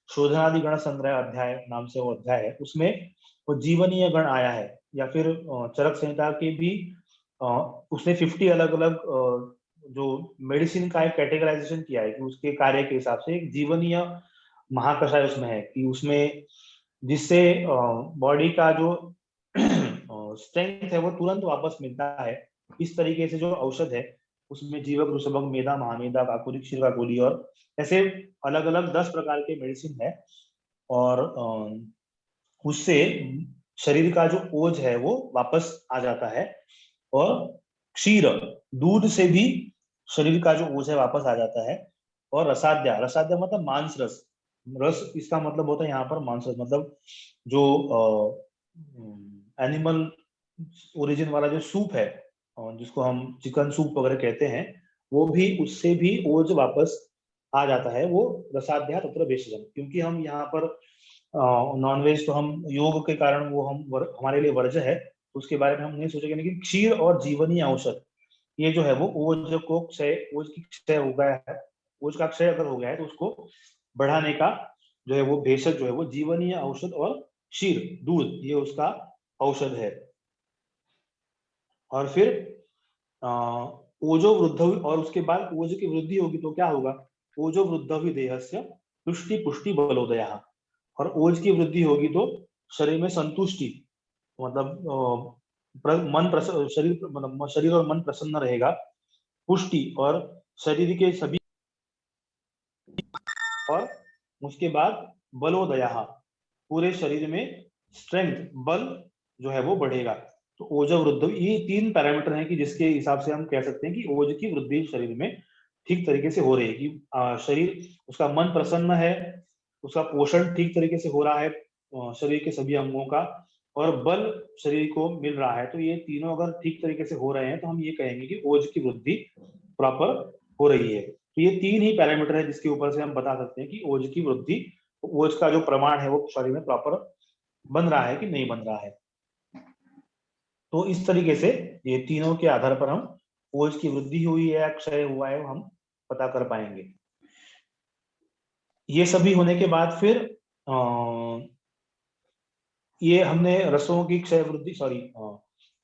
शोधनादि गण संग्रह अध्याय नाम से वो अध्याय है, उसमें वो जीवनीय गण आया है, या फिर चरक संहिता के भी उसने 50 अलग अलग जो मेडिसिन का एक कैटेगराइजेशन किया है कि उसके कार्य के हिसाब से एक जीवनीय महाकषाय उसमें है कि उसमें जिससे बॉडी का जो स्ट्रेंथ है वो तुरंत वापस मिलता है। इस तरीके से जो औषध है उसमें जीवक, वृषभक, मेधा, महामेधा, काकुरी, क्षीर काकुली और ऐसे अलग अलग 10 प्रकार के मेडिसिन है। और उससे शरीर का जो ओज है वो वापस आ जाता है। और क्षीर, दूध से भी शरीर का जो ओज है वापस आ जाता है। और रसाद्या, रसाद्या मतलब मांस रस, रस इसका मतलब होता है यहाँ पर मांस रस, मतलब जो एनिमल ओरिजिन वाला जो सूप है जिसको हम चिकन सूप वगैरह कहते हैं, वो भी उससे भी ओज वापस आ जाता है। वो रसाध्या तत्र भेषजम, क्योंकि हम यहाँ पर नॉनवेज तो हम योग के कारण वो हमारे लिए वर्ज्य है, उसके बारे में हम नहीं सोचेंगे। लेकिन क्षीर और जीवनी औषध ये जो है वो ओज को क्षय, ओज की क्षय हो गया है, ओज का क्षय अगर हो गया है तो उसको बढ़ाने का जो है वो भेषज जो है वो जीवनीय औषध और क्षीर, दूध, ये उसका औषध है। और फिर ओजो वृद्ध, और उसके बाद ओज की वृद्धि होगी तो क्या होगा, ओजो वृद्धि देहस्य तुष्टि पुष्टि बलोदया, और ओज की वृद्धि होगी तो शरीर में संतुष्टि, मतलब शरीर और मन प्रसन्न रहेगा, पुष्टि और शरीर के सभी, और उसके बाद बलोदया, पूरे शरीर में स्ट्रेंथ, बल जो है वो बढ़ेगा। तो ओज वृद्धि, ये 3 पैरामीटर हैं कि जिसके हिसाब से हम कह सकते हैं कि ओज की वृद्धि शरीर में ठीक तरीके से हो रही है, कि शरीर, उसका मन प्रसन्न है, उसका पोषण ठीक तरीके से हो रहा है शरीर के सभी अंगों का, और बल शरीर को मिल रहा है। तो ये तीनों अगर ठीक तरीके से हो रहे हैं तो हम ये कहेंगे कि ओज की वृद्धि प्रॉपर हो रही है। तो ये 3 ही पैरामीटर है जिसके ऊपर से हम बता सकते हैं कि ओज की वृद्धि, ओज का जो प्रमाण है वो शरीर में प्रॉपर बन रहा है कि नहीं बन रहा है। तो इस तरीके से ये तीनों के आधार पर हम ओज की वृद्धि हुई है या क्षय हुआ है हम पता कर पाएंगे। ये सभी होने के बाद फिर ये हमने रसों की क्षय वृद्धि, सॉरी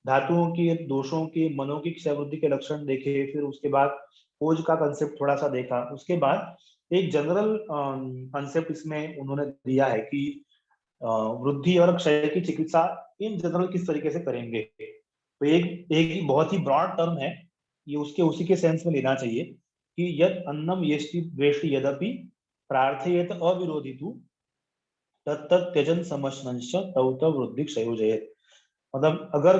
धातुओं की, दोषों की, मनों की क्षय वृद्धि के लक्षण देखे। फिर उसके बाद ओज का कंसेप्ट थोड़ा सा देखा। उसके बाद एक जनरल कंसेप्ट इसमें उन्होंने दिया है कि वृद्धि और क्षय की चिकित्सा इन जनरल किस तरीके से करेंगे। तो एक बहुत ही ब्रॉड टर्म है, ये उसके उसी के सेंस में लेना चाहिए कि यद अन्नम येष्टि द्वेष्टि यदपि प्रार्थयेत अविरोधितु तत्त त्यजन समश्नंश्च तौत वृद्धि क्षयोजयेत। मतलब अगर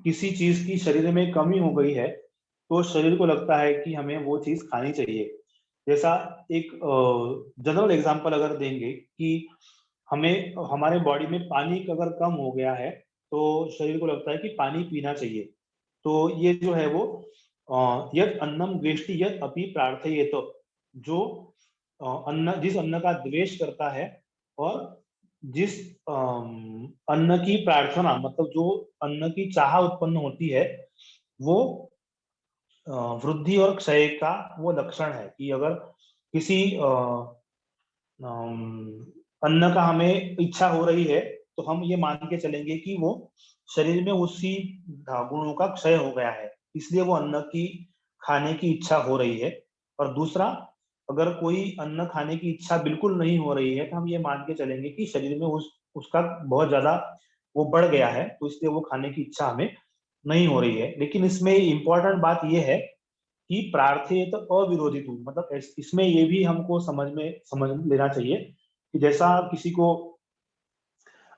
किसी चीज की शरीर में कमी हो गई है तो शरीर को लगता है कि हमें वो चीज खानी चाहिए। जैसा एक जनरल एग्जांपल अगर देंगे कि हमें, हमारे बॉडी में पानी अगर कम हो गया है तो शरीर को लगता है कि पानी पीना चाहिए। तो ये जो है वो यद अन्नम द्वेष्टि यद अपि प्रार्थयेत, जो अन्न, जिस अन्न का द्वेष करता है और जिस अन्न की प्रार्थना, मतलब जो अन्न की चाह उत्पन्न होती है, वो वृद्धि और क्षय का वो लक्षण है। कि अगर किसी अन्न का हमें इच्छा हो रही है तो हम ये मान के चलेंगे कि वो शरीर में उसी गुणों का क्षय हो गया है, इसलिए वो अन्न की खाने की इच्छा हो रही है। और दूसरा, अगर कोई अन्न खाने की इच्छा बिल्कुल नहीं हो रही है तो हम ये मान के चलेंगे कि शरीर में उसका बहुत ज्यादा वो बढ़ गया है, तो इसलिए वो खाने की इच्छा हमें नहीं हो रही है। लेकिन इसमें इंपॉर्टेंट बात यह है कि प्रार्थयेत अविरोधितु, मतलब इसमें ये भी हमको समझ लेना चाहिए कि जैसा किसी को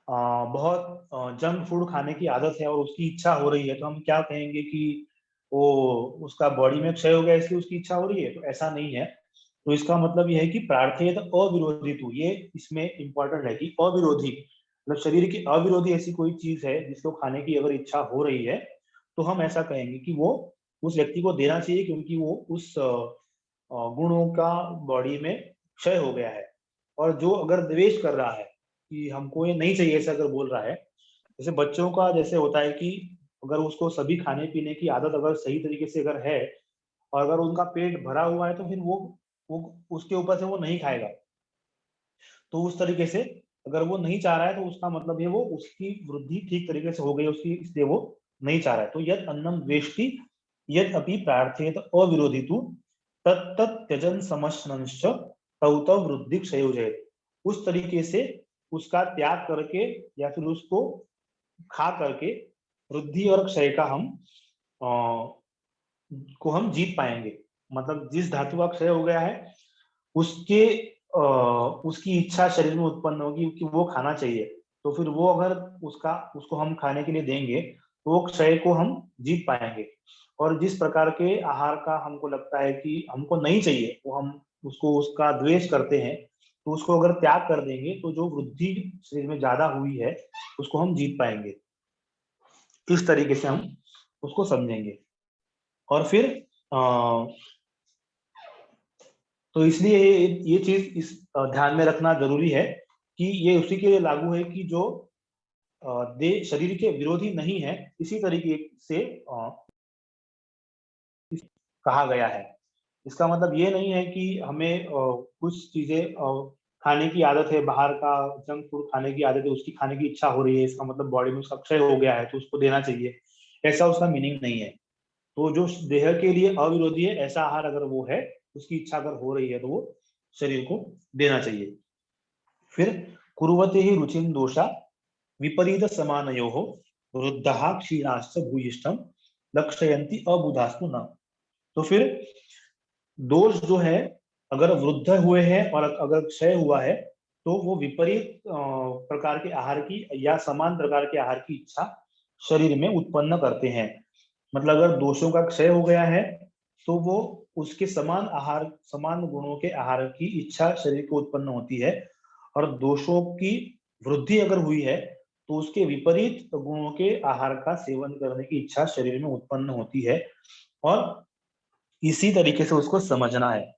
बहुत जंक फूड खाने की आदत है और उसकी इच्छा हो रही है, तो हम क्या कहेंगे कि वो उसका बॉडी में क्षय हो गया इसलिए उसकी इच्छा हो रही है, तो ऐसा नहीं है। तो इसका मतलब यह है कि प्रार्थयेत अविरोधितु, ये इसमें इंपॉर्टेंट है कि अविरोधी, मतलब शरीर की अविरोधी ऐसी कोई चीज है जिसको खाने की अगर इच्छा हो रही है तो हम ऐसा कहेंगे कि वो उस व्यक्ति को देना चाहिए, क्योंकि वो उस गुणों का बॉडी में क्षय हो गया है। और जो अगर द्वेष कर रहा है कि हमको ये नहीं चाहिए, ऐसा अगर बोल रहा है, जैसे बच्चों का जैसे होता है कि अगर उसको सभी खाने पीने की आदत अगर सही तरीके से अगर है और अगर उनका पेट भरा हुआ है तो फिर वो उसके ऊपर से वो नहीं खाएगा। तो उस तरीके से अगर वो नहीं चाह रहा है तो उसका मतलब है वो उसकी वृद्धि ठीक तरीके से हो गई उसकी, इसलिए वो नहीं चाह रहा है। तो यद अन्नम द्वेष्टि यद अपि प्रार्थेत अविरोधितु तत्त त्यजन समश्नंश्च तौ तौ वृद्धि क्षयोजयेत्। उस तरीके से उसका त्याग करके या फिर उसको खा करके वृद्धि और क्षय का हम जीत पाएंगे। मतलब जिस धातु का क्षय हो गया है उसके उसकी इच्छा शरीर में उत्पन्न होगी कि वो खाना चाहिए, तो फिर वो अगर उसको हम खाने के लिए देंगे तो वो क्षय को हम जीत पाएंगे। और जिस प्रकार के आहार का हमको लगता है कि हमको नहीं चाहिए, वो हम उसका द्वेष करते हैं, तो उसको अगर त्याग कर देंगे तो जो वृद्धि शरीर में ज्यादा हुई है उसको हम जीत पाएंगे। इस तरीके से हम उसको समझेंगे। और फिर तो इसलिए ये चीज इस ध्यान में रखना जरूरी है कि ये उसी के लिए लागू है कि जो शरीर के विरोधी नहीं है, इसी तरीके से कहा गया है। इसका मतलब ये नहीं है कि हमें कुछ चीजें खाने की आदत है, बाहर का जंक फूड खाने की आदत है, उसकी खाने की इच्छा हो रही है, इसका मतलब बॉडी में उसका क्षय हो गया है तो उसको देना चाहिए, ऐसा उसका मीनिंग नहीं है। तो जो देह के लिए अविरोधी है ऐसा आहार अगर वो है, उसकी इच्छा अगर हो रही है तो वो शरीर को देना चाहिए। फिर कुर्वते ही रुचिम दोषा विपरीत समानयोः वृद्धः क्षीणाश्च भूयिष्ठम लक्षयन्ति अबुधास्तु न। तो फिर दोष जो है अगर वृद्ध हुए हैं और अगर क्षय हुआ है तो वो विपरीत प्रकार के आहार की या समान प्रकार के आहार की इच्छा शरीर में उत्पन्न करते हैं। मतलब अगर दोषों का क्षय हो गया है तो वो उसके समान गुणों के आहार की इच्छा शरीर को उत्पन्न होती है, और दोषों की वृद्धि अगर हुई है तो उसके विपरीत गुणों के आहार का सेवन करने की इच्छा शरीर में उत्पन्न होती है। और इसी तरीके से उसको समझना है।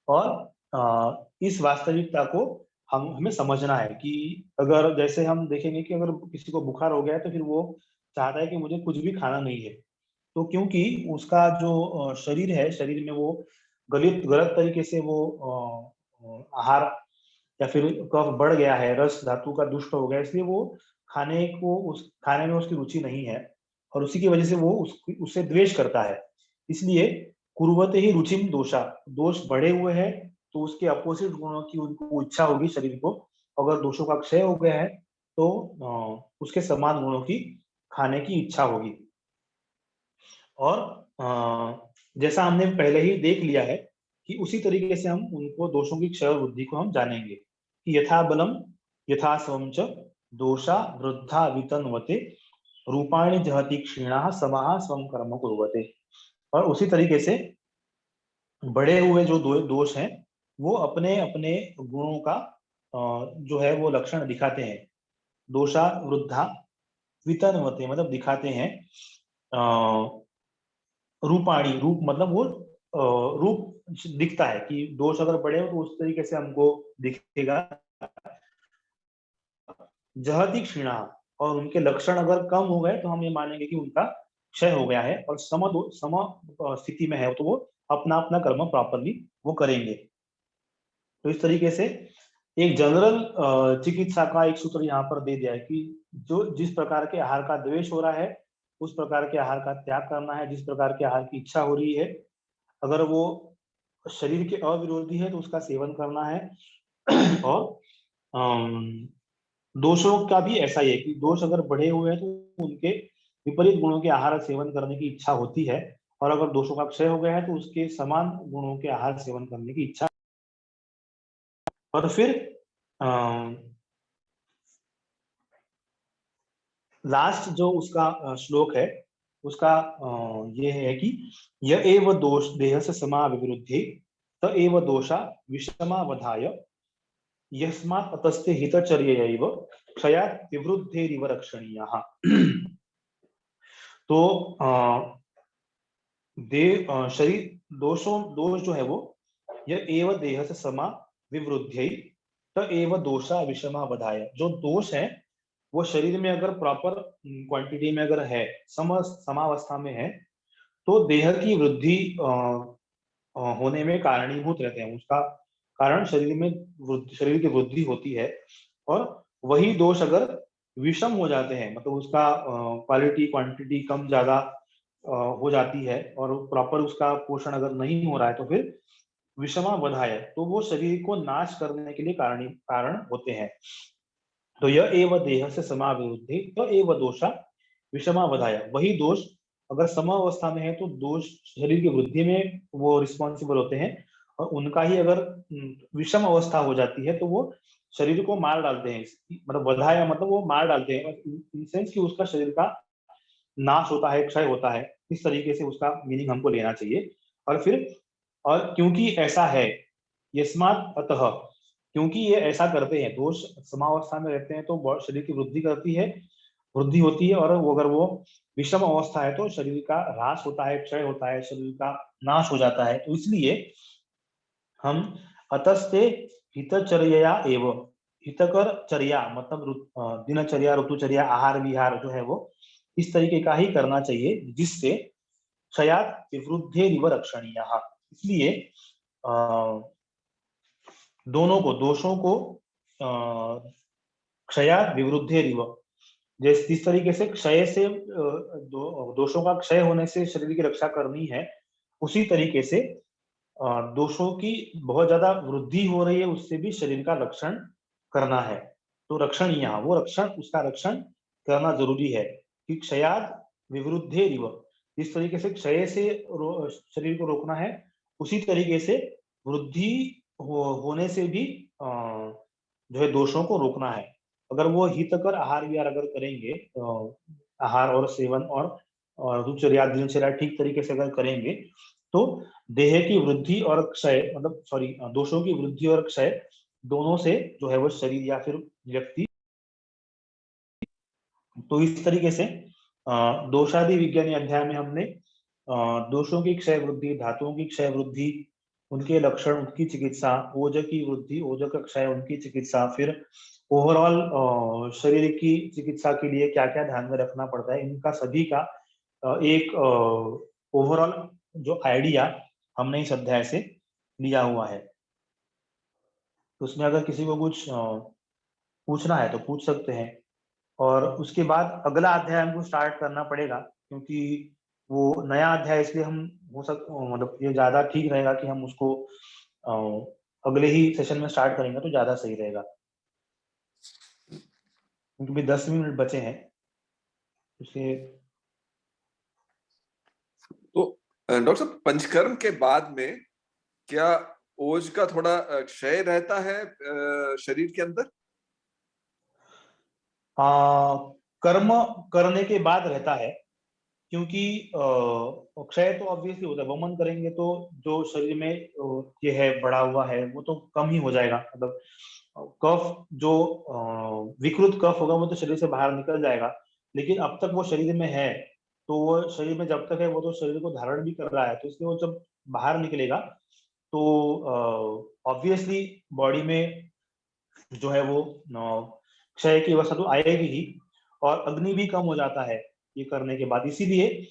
और इस वास्तविकता को हमें समझना है कि अगर जैसे हम देखेंगे कि अगर किसी को बुखार हो गया है तो फिर वो चाहता है कि मुझे कुछ भी खाना नहीं है, तो क्योंकि उसका जो शरीर है, शरीर में वो गलत तरीके से वो आहार या फिर कफ बढ़ गया है, रस धातु का दुष्ट हो गया, इसलिए वो खाने में उसकी रुचि नहीं है और उसी की वजह से वो उससे द्वेष करता है। इसलिए कुर्वते ही रुचिम दोषा, दोष बढ़े हुए हैं तो उसके अपोजिट गुणों की उनको इच्छा होगी शरीर को। अगर दोषों का क्षय हो गया है तो उसके समान गुणों की खाने की इच्छा होगी। और जैसा हमने पहले ही देख लिया है कि उसी तरीके से हम उनको दोषों की क्षय और वृद्धि को हम जानेंगे कि यथा बलम यथा स्वम च दोषा वृद्धा वितन्वते रूपाणि जहति क्षीणा समाः स्वम कर्म कुर्वते। और उसी तरीके से बढ़े हुए जो दोष हैं वो अपने अपने गुणों का जो है वो लक्षण दिखाते हैं। दोषा वृद्धा वितन्वते मतलब दिखाते हैं। रूपाणी रूप मतलब वो रूप दिखता है कि दोष अगर बढ़े हो तो उस तरीके से हमको दिखेगा। जहति क्षीणा, और उनके लक्षण अगर कम हो गए तो हम ये मानेंगे कि उनका क्षय हो गया है और सम स्थिति में है तो वो अपना अपना कर्म प्रॉपरली वो करेंगे। तो इस तरीके से एक जनरल चिकित्सा का एक सूत्र यहाँ पर दे दिया है कि जो जिस प्रकार के आहार का द्वेष हो रहा है उस प्रकार के आहार का त्याग करना है, जिस प्रकार के आहार की इच्छा हो रही है अगर वो शरीर के अविरोधी है तो उसका सेवन करना है। और दोषों का भी ऐसा ही है कि दोष अगर बढ़े हुए हैं तो उनके विपरीत गुणों के आहार सेवन करने की इच्छा होती है, और अगर दोषों का क्षय हो गया है तो उसके समान गुणों के आहार सेवन करने की इच्छा। और फिर लास्ट जो उसका श्लोक है उसका ये है कि य एव दोष देह से समा विवृद्धि त एव दोषा विषमावधाय यस्मात् अतस्ते हितचर्यैव क्षयात् विवृद्धेरिव रक्षणीयः। तो शरीर दोष जो है वो यह एव देह से समा विवृद्धि त एव दोषा विषमावधाय, जो दोष है वो शरीर में अगर प्रॉपर क्वांटिटी में अगर है, समावस्था में है तो देह की वृद्धि होने में कारणीभूत रहते हैं। उसका कारण शरीर की वृद्धि होती है, और वही दोष अगर विषम हो जाते हैं, मतलब उसका क्वालिटी क्वांटिटी कम ज्यादा हो जाती है और प्रॉपर उसका पोषण अगर नहीं हो रहा है, तो फिर विषमा वधाय, तो वो शरीर को नाश करने के लिए कारण होते हैं। तो यह एव देह से समाविरुद्धे तो एव दोषा विषमा वधाय, वही दोष अगर समावस्था में है तो दोष शरीर की वृद्धि में वो रिस्पॉन्सिबल होते हैं, और उनका ही अगर विषम अवस्था हो जाती है तो वो शरीर को मार डालते हैं। मतलब वधाया मतलब वो मार डालते हैं, इन सेंस कि उसका शरीर का नाश होता है, क्षय होता है, इस तरीके से उसका मीनिंग हमको लेना चाहिए। और क्योंकि ऐसा है, यस्मात् अतः, क्योंकि ये ऐसा करते हैं, दोष समावस्था में रहते हैं तो शरीर की वृद्धि होती है, और वो अगर वो विषम अवस्था है तो शरीर का ह्रास होता है, क्षय होता है, शरीर का नाश हो जाता है। तो इसलिए हम अतस्ते हितचर्या एव, हितकर चर्या मतलब दिनचर्या, ऋतुचर्या, आहार विहार जो है वो इस तरीके का ही करना चाहिए, जिससे क्षयात विवृद्धेरिव रक्षणीयः। इसलिए दोनों को, दोषों को क्षयात विवृद्धेरिव, जिस तरीके से क्षय से दोषों का क्षय होने से शरीर की रक्षा करनी है, उसी तरीके से दोषों की बहुत ज्यादा वृद्धि हो रही है उससे भी शरीर का रक्षण करना है। तो रक्षणीय, वो उसका रक्षण करना जरूरी है कि क्षयात विवृद्धेरिव, जिस तरीके से क्षय से शरीर को रोकना है, उसी तरीके से वृद्धि होने से भी जो है दोषों को रोकना है। अगर वो हितकर आहार विहार अगर करेंगे, आहार और सेवन और दिनचर्या ठीक तरीके से अगर करेंगे, तो देह की वृद्धि और क्षय मतलब दोषों की वृद्धि और क्षय दोनों से जो है वो शरीर या फिर व्यक्ति, तो इस तरीके से दोषादि विज्ञानी अध्याय में हमने दोषों की क्षय वृद्धि, धातुओं की क्षय वृद्धि, उनके लक्षण, उनकी चिकित्सा, ओज की वृद्धि, ओज का क्षय, उनकी चिकित्सा, फिर ओवरऑल शरीर की चिकित्सा के लिए क्या क्या ध्यान में रखना पड़ता है, इनका सभी का एक ओवरऑल जो आइडिया हमने इस अध्याय से लिया हुआ है। तो उसमें अगर किसी को कुछ पूछना है तो पूछ सकते हैं, और उसके बाद अगला अध्याय हमको स्टार्ट करना पड़ेगा, क्योंकि वो नया अध्याय, इसलिए हम मतलब ये ज्यादा ठीक रहेगा कि हम उसको अगले ही सेशन में स्टार्ट करेंगे तो ज्यादा सही रहेगा, क्योंकि 10 मिनट बचे हैं उसे। तो डॉक्टर साहब, पंचकर्म के बाद में क्या ओज का थोड़ा क्षय रहता है शरीर के अंदर? कर्म करने के बाद रहता है, क्योंकि क्षय तो ऑब्वियसली होता है, वमन करेंगे तो जो शरीर में ये है बढ़ा हुआ है वो तो कम ही हो जाएगा, मतलब कफ जो विकृत कफ होगा वो तो शरीर से बाहर निकल जाएगा, लेकिन अब तक वो शरीर में है, तो वो शरीर में जब तक है वो तो शरीर को धारण भी कर रहा है, तो इसलिए वो जब बाहर निकलेगा तो ऑब्वियसली बॉडी में जो है वो क्षय की अवस्था तो आएगी ही, और अग्नि भी कम हो जाता है ये करने के बाद, इसीलिए,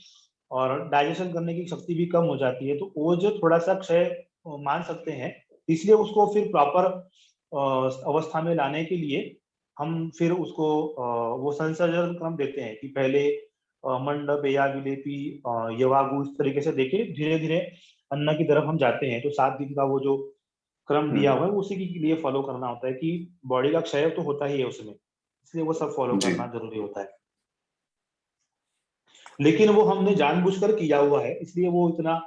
और डाइजेशन करने की शक्ति भी कम हो जाती है, तो वो जो थोड़ा सा क्षय मान सकते हैं, इसलिए उसको फिर प्रॉपर अवस्था में लाने के लिए हम फिर उसको वो संसर्जन क्रम देते हैं कि पहले मंडप या विलेपी यवागु, इस तरीके से देके धीरे धीरे अन्न की तरफ हम जाते हैं। तो 7 दिन का वो जो क्रम दिया हुआ है उसी के लिए फॉलो करना होता है, कि बॉडी का क्षय तो होता ही है उसमें, इसलिए वो सब फॉलो करना जरूरी होता है। लेकिन वो हमने जानबूझकर किया हुआ है, इसलिए वो इतना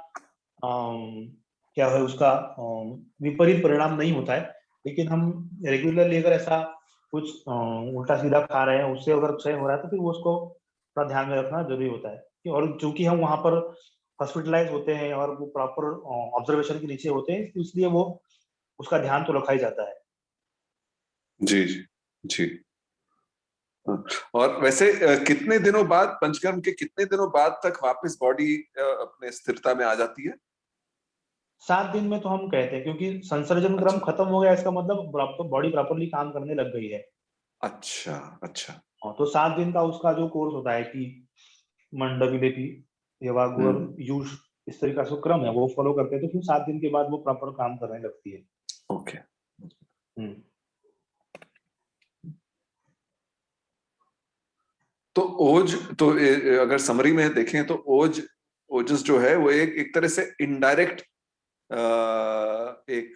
क्या है उसका विपरीत परिणाम नहीं होता है। लेकिन हम रेगुलरली अगर ऐसा कुछ उल्टा सीधा खा रहे हैं, उससे अगर क्षय हो रहा है तो फिर वो उसको थोड़ा ध्यान में रखना जरूरी होता है। और चूंकि हम वहां पर हॉस्पिटलाइज होते हैं और वो प्रॉपर ऑब्जर्वेशन के नीचे होते हैं, इसलिए वो उसका ध्यान तो रखा ही जाता है। जी जी जी। और वैसे कितने दिनों बाद, पंचकर्म के कितने दिनों बाद तक वापस बॉडी अपने स्थिरता में आ जाती है? 7 दिन में तो हम कहते हैं, क्योंकि संसर्जन क्रम खत्म हो गया, इसका मतलब बॉडी प्रॉपरली काम करने लग गई है। अच्छा अच्छा। तो 7 दिन का उसका जो कोर्स होता है कि मंडविलेपी, यवागु और यूष, इस तरीका से क्रम है वो फॉलो करते हैं, तो फिर 7 दिन के बाद वो प्रॉपर काम करने लगती है। ओके। तो ओज, तो अगर समरी में देखें तो ओजस जो है वो एक तरह से इनडायरेक्ट एक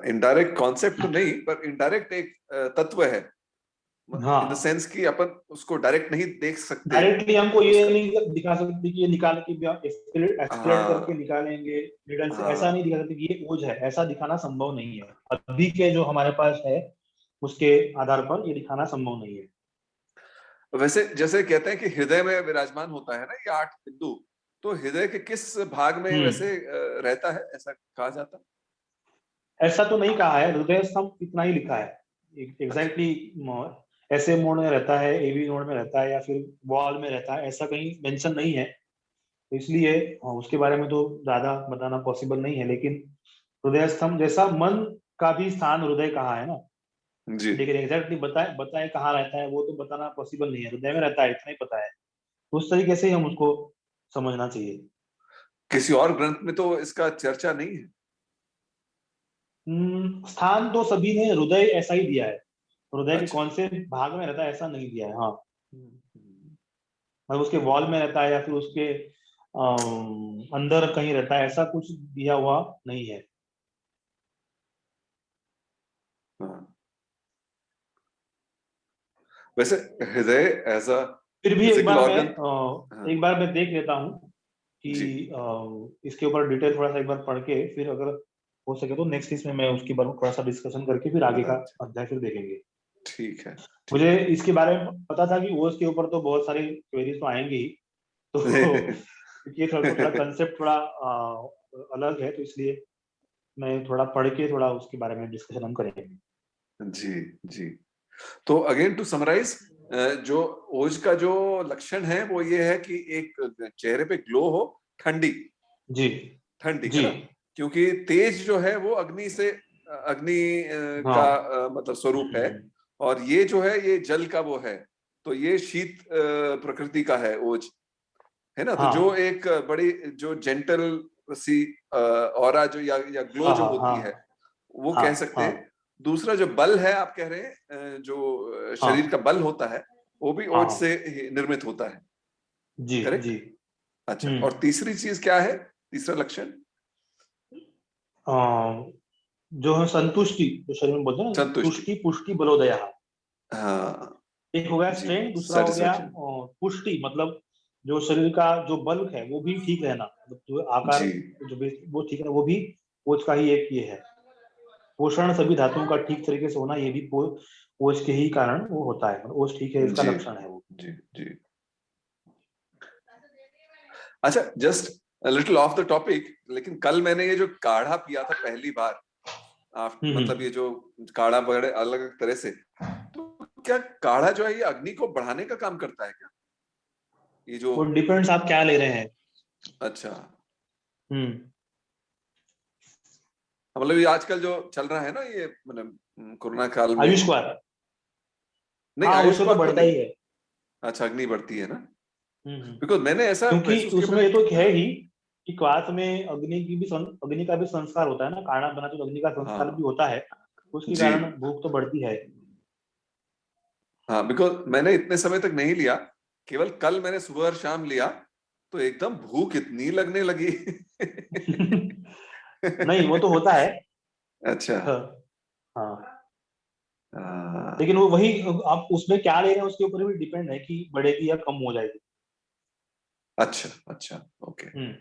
इनडायरेक्ट कॉन्सेप्ट तो नहीं, पर इनडायरेक्ट एक तत्व है, इन द सेंस कि अपन उसको डायरेक्ट नहीं देख सकते। डायरेक्टली हमको ये उसका, नहीं दिखा सकते कि ये निकाल के एक्सप्लेट करके हाँ निकालेंगे रिडल से, ऐसा हाँ। नहीं दिखा सकते कि ये ओज है, ऐसा दिखाना संभव नहीं है। अभी के जो हमारे पास है उसके आधार पर ये दिखाना संभव नहीं है। वैसे जैसे कहते हैं कि हृदय में विराजमान होता है ना ये 8 बिंदु, तो हृदय के किस भाग में वैसे रहता है, ऐसा कहा जाता है? ऐसा तो नहीं कहा है, हृदय स्तंभ इतना ही लिखा है अच्छा एग्जैक्टली। ऐसे मोड में रहता है, एवी मोड में रहता है, या फिर वॉल में रहता है, ऐसा कहीं मेंशन नहीं है। तो इसलिए उसके बारे में तो ज्यादा बताना पॉसिबल नहीं है। लेकिन हृदय स्तंभ जैसा मन का भी स्थान हृदय कहाँ है ना, जी। लेकिन एग्जैक्टली बताए बताए कहाँ रहता है वो तो बताना पॉसिबल नहीं है। हृदय में रहता है इतना ही पता है, तो उस तरीके से ही हम उसको समझना चाहिए। किसी और ग्रंथ में तो इसका चर्चा नहीं है? स्थान तो सभी ने हृदय ऐसा ही दिया है, हृदय के अच्छा। कौन से भाग में रहता है ऐसा नहीं दिया है। हाँ, मतलब उसके वॉल में रहता है या फिर उसके अंदर कहीं रहता है, ऐसा कुछ दिया हुआ नहीं है। हाँ। वैसे हृदय एज अ फिर भी फिजिकल ऑर्गन। एक बार मैं देख लेता हूँ कि जी इसके ऊपर डिटेल थोड़ा सा एक बार पढ़ के, फिर अगर हो सके तो नेक्स्ट इसमें मैं उसके बारे में थोड़ा सा डिस्कशन करके फिर आगे का अच्छा, अध्याय फिर देखेंगे। ठीक है मुझे ठीक इसके बारे में पता था कि ओस के ऊपर तो बहुत सारी क्वेरीज तो आएंगी ही, तो है। क्योंकि ये थोड़ा कंसेप्ट थोड़ा अलग है, तो इसलिए मैं थोड़ा पढ़ के थोड़ा उसके बारे में डिस्कशन हम करेंगे। जी जी। तो अगेन टू समराइज, जो ओज का जो लक्षण है वो ये है कि एक चेहरे पे ग्लो हो, ठंडी जी ठंडी है जी। ना, क्योंकि तेज जो है वो अग्नि से, अग्नि हाँ। का मतलब स्वरूप है, और ये जो है ये जल का वो है, तो ये शीत प्रकृति का है ओज, है ना। तो जो हाँ एक बड़ी जो जेंटल सी ऑरा जो या ग्लो हाँ जो हाँ होती हाँ है, वो हाँ कह सकते हाँ हैं। दूसरा जो बल है आप कह रहे हैं, जो शरीर हाँ का बल होता है वो भी हाँ ओज हाँ। से ही निर्मित होता है, जी करेक्ट? जी। अच्छा, हम्म। और तीसरी चीज क्या है, तीसरा लक्षण? जो है संतुष्टि, जो शरीर में बोलते हैं ना, संतुष्टि। तुष्टि पुष्टि बलोदया। हाँ एक हो गया जी, स्ट्रेंथ, दूसरा हो गया सेटिस्फेक्शन। पुष्टि, मतलब जो शरीर का जो बल्क है वो भी ठीक रहना, मतलब जो आकार जी जो वो ठीक है, वो भी कोच का ही एक ये है। पोषण सभी धातुओं का ठीक तरीके से होना, ये भी कोच के ही कारण वो होता है, मतलब कोच ठीक है इसका जी लक्षण है वो। जी जी। अच्छा, just little of the topic, लेकिन कल मैंने ये जो काढ़ा पिया था पहली बार, मतलब हम्म। ये जो काढ़ा बड़े अलग अलग तरह से, तो क्या काढ़ा जो है ये अग्नि को बढ़ाने का काम करता है क्या, ये जो? वो डिपेंड्स आप क्या ले रहे हैं। अच्छा, हम्म। मतलब ये आजकल जो चल रहा है ना ये, मतलब कोरोना काल में, आयुष कुमार। नहीं हाँ, उससे तो आयुष्मान तो बढ़ता नहीं। ही है। अच्छा, अग्नि बढ़ती है ना, हम्म। बिकॉज मैंने ऐसा क्योंकि महसूस किया, उसमें मैंने ये तो है ही कि क्वाथ में अग्नि का भी संस्कार होता है ना, खाना बना तो अग्नि का संस्कार भी हाँ होता है, उसके जी कारण भूख तो बढ़ती है। हाँ, बिकॉज मैंने इतने समय तक नहीं लिया, केवल कल मैंने सुबह और शाम लिया, तो एकदम भूख इतनी लगने लगी। नहीं, वो तो होता है। अच्छा। हाँ हाँ। हाँ, लेकिन वो वही, आप उसमें क्या ले रहे हैं उसके ऊपर भी डिपेंड है कि बढ़ेगी या कम हो जाएगी। अच्छा अच्छा, ओके। हम्म।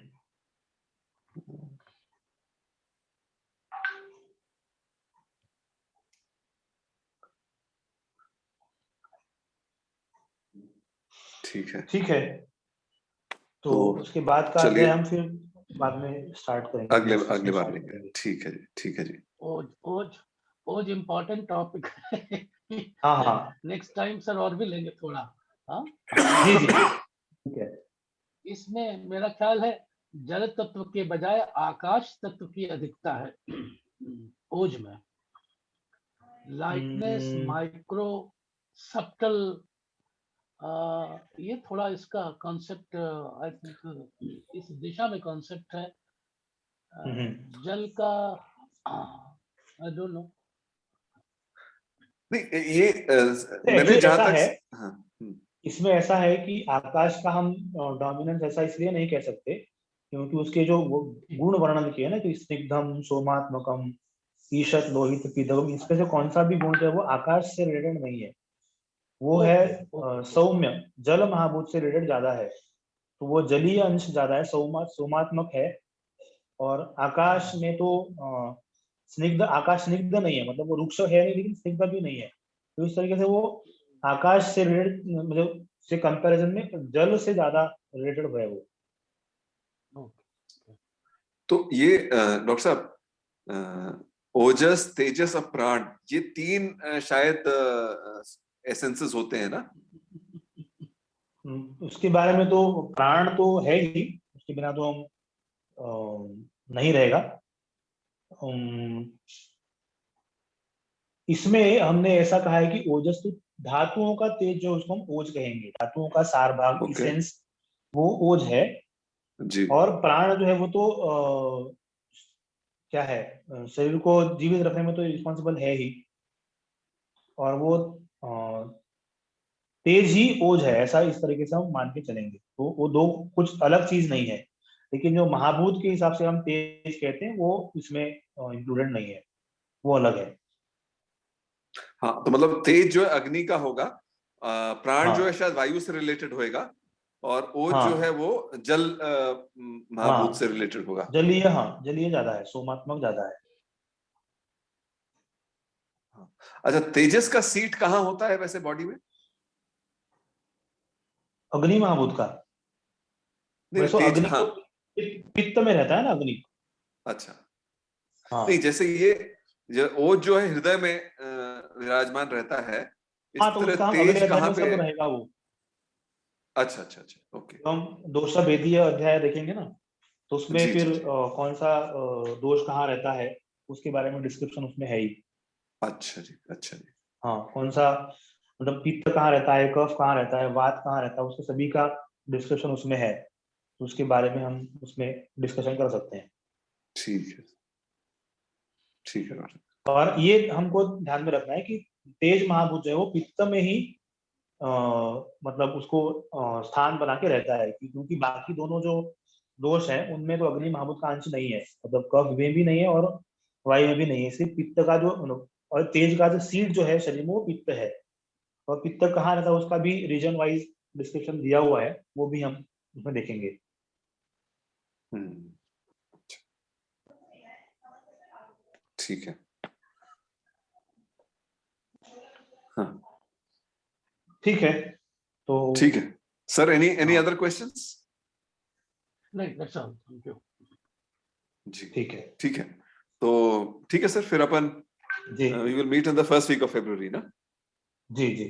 ठीक है, ठीक है, तो तो उसके बाद का अध्याय चलिए हम फिर बाद में स्टार्ट करेंगे, अगले नेक्स्ट अगले उसमें बार स्टार्ट लेंगे। करेंगे। ठीक है जी, ठीक है जी। ओज ओज ओज इम्पोर्टेंट टॉपिक है। हाँ हाँ। नेक्स्ट टाइम सर और भी लेंगे थोड़ा। हाँ, जी जी ठीक है। इसमें मेरा ख्याल है जल तत्व के बजाय आकाश तत्व की अधिकता है ओज में। लाइटनेस, हम्म। माइक्रो, सब्टल, ये थोड़ा इसका कॉन्सेप्ट आई थिंक इस दिशा में कॉन्सेप्ट है। जल का आई डोंट नो। नहीं ये मैंने Actually जहां ऐसा तक है, हाँ इसमें ऐसा है कि आकाश का हम डोमिनेंस ऐसा इसलिए नहीं कह सकते क्योंकि उसके जो वो गुण वर्णन किए ना कि स्निग्धम सोमात्मकम ईशत लोहित पीतकम, इसमें से कौन सा भी गुण जो है वो आकाश से रिलेटेड नहीं है, वो है सौम्य, जल महाभूत से रिलेटेड ज्यादा है, तो वो जलीय अंश ज्यादा है, सोमात्मक है। और आकाश में तो स्निग्ध, आकाश स्निग्ध नहीं है, मतलब वो रुक्ष है नहीं लेकिन स्निग्ध भी नहीं है, तो इस तरीके से वो आकाश से रिलेटेड, मतलब से कंपैरिजन में जल से ज्यादा रिलेटेड है वो। तो ये डॉक्टर साहब ओजस तेजस और प्राण, ये तीन शायद एसेंसेस होते हैं ना? उसके बारे में तो प्राण तो है ही, उसके बिना तो हम नहीं रहेगा। इसमें हमने ऐसा कहा है कि ओजस तो धातुओं का तेज, जो उसको हम ओज कहेंगे, धातुओं का सार भाग इसेंस, वो ओज है जी। और प्राण जो है वो तो क्या है, शरीर को जीवित रखने में तो रिस्पॉन्सिबल है ही, और वो तेज ही ओज है, ऐसा इस तरीके से हम मान के चलेंगे, तो वो दो कुछ अलग चीज नहीं है, लेकिन जो महाभूत के हिसाब से हम तेज कहते हैं वो इसमें इंक्लूडेड नहीं है, वो अलग है। हाँ, तो मतलब तेज जो है अग्नि का होगा, प्राण जो है हाँ शायद वायु से रिलेटेड होएगा, और ओज जो है हाँ वो जल महाभूत से हाँ, रिलेटेड होगा। जलीय, हाँ जलीय ज्यादा है, सोमात्मक ज्यादा है। अच्छा, तेजस का सीट कहाँ होता है वैसे बॉडी में? अग्नि महाभूत का नहीं वैसे तेज, अग्नि हाँ। तो पित्त में रहता है ना अग्नि। अच्छा, नहीं हाँ जैसे ये जो ओज जो है हृदय में विराजमान रहता है, इस हाँ, तो तरह उसका हम अगले तेज अध्याय कहाँ में पे सब है? रहेगा वो, अच्छा अच्छा अच्छा, ओके। तो हम दोषा भेदीय अध्याय देखेंगे ना, तो उसमें जी जी फिर जी। कौन सा दोष कहाँ रहता है उसके बारे में डिस्क्रिप्शन उसमें है ही। अच्छा जी, अच्छा जी। हाँ, कौन सा, मतलब पित्त कहाँ रहता है, कफ कहाँ रहता है, वात कहाँ रहता है, उसके सभी का डिस्कशन उसमें है, तो उसके बारे में हम उसमें डिस्कशन कर सकते हैं। ठीक है, ठीक है डॉक्टर। और ये हमको ध्यान में रखना है कि तेज महाभूत जो है वो पित्त में ही मतलब उसको स्थान बना के रहता है, क्योंकि बाकी दोनों जो दोष है उनमें तो अग्नि महाभूत का अंश नहीं है, मतलब कफ में भी नहीं है और वायु में भी नहीं है, सिर्फ पित्त का जो, और तेज का जो सीड जो है शरीर में वो पित्त है, और पित्त कहाँ रहता है उसका भी रीजन वाइज डिस्क्रिप्शन दिया हुआ है, वो भी हम उसमें देखेंगे। ठीक है। हाँ ठीक है, तो ठीक है सर, एनी हाँ अदर क्वेश्चंस? नहीं, दैट्स ऑल, थैंक यू। जी ठीक है, ठीक है, तो ठीक है सर, फिर अपन जी we will meet in the first week of February ना? जी जी।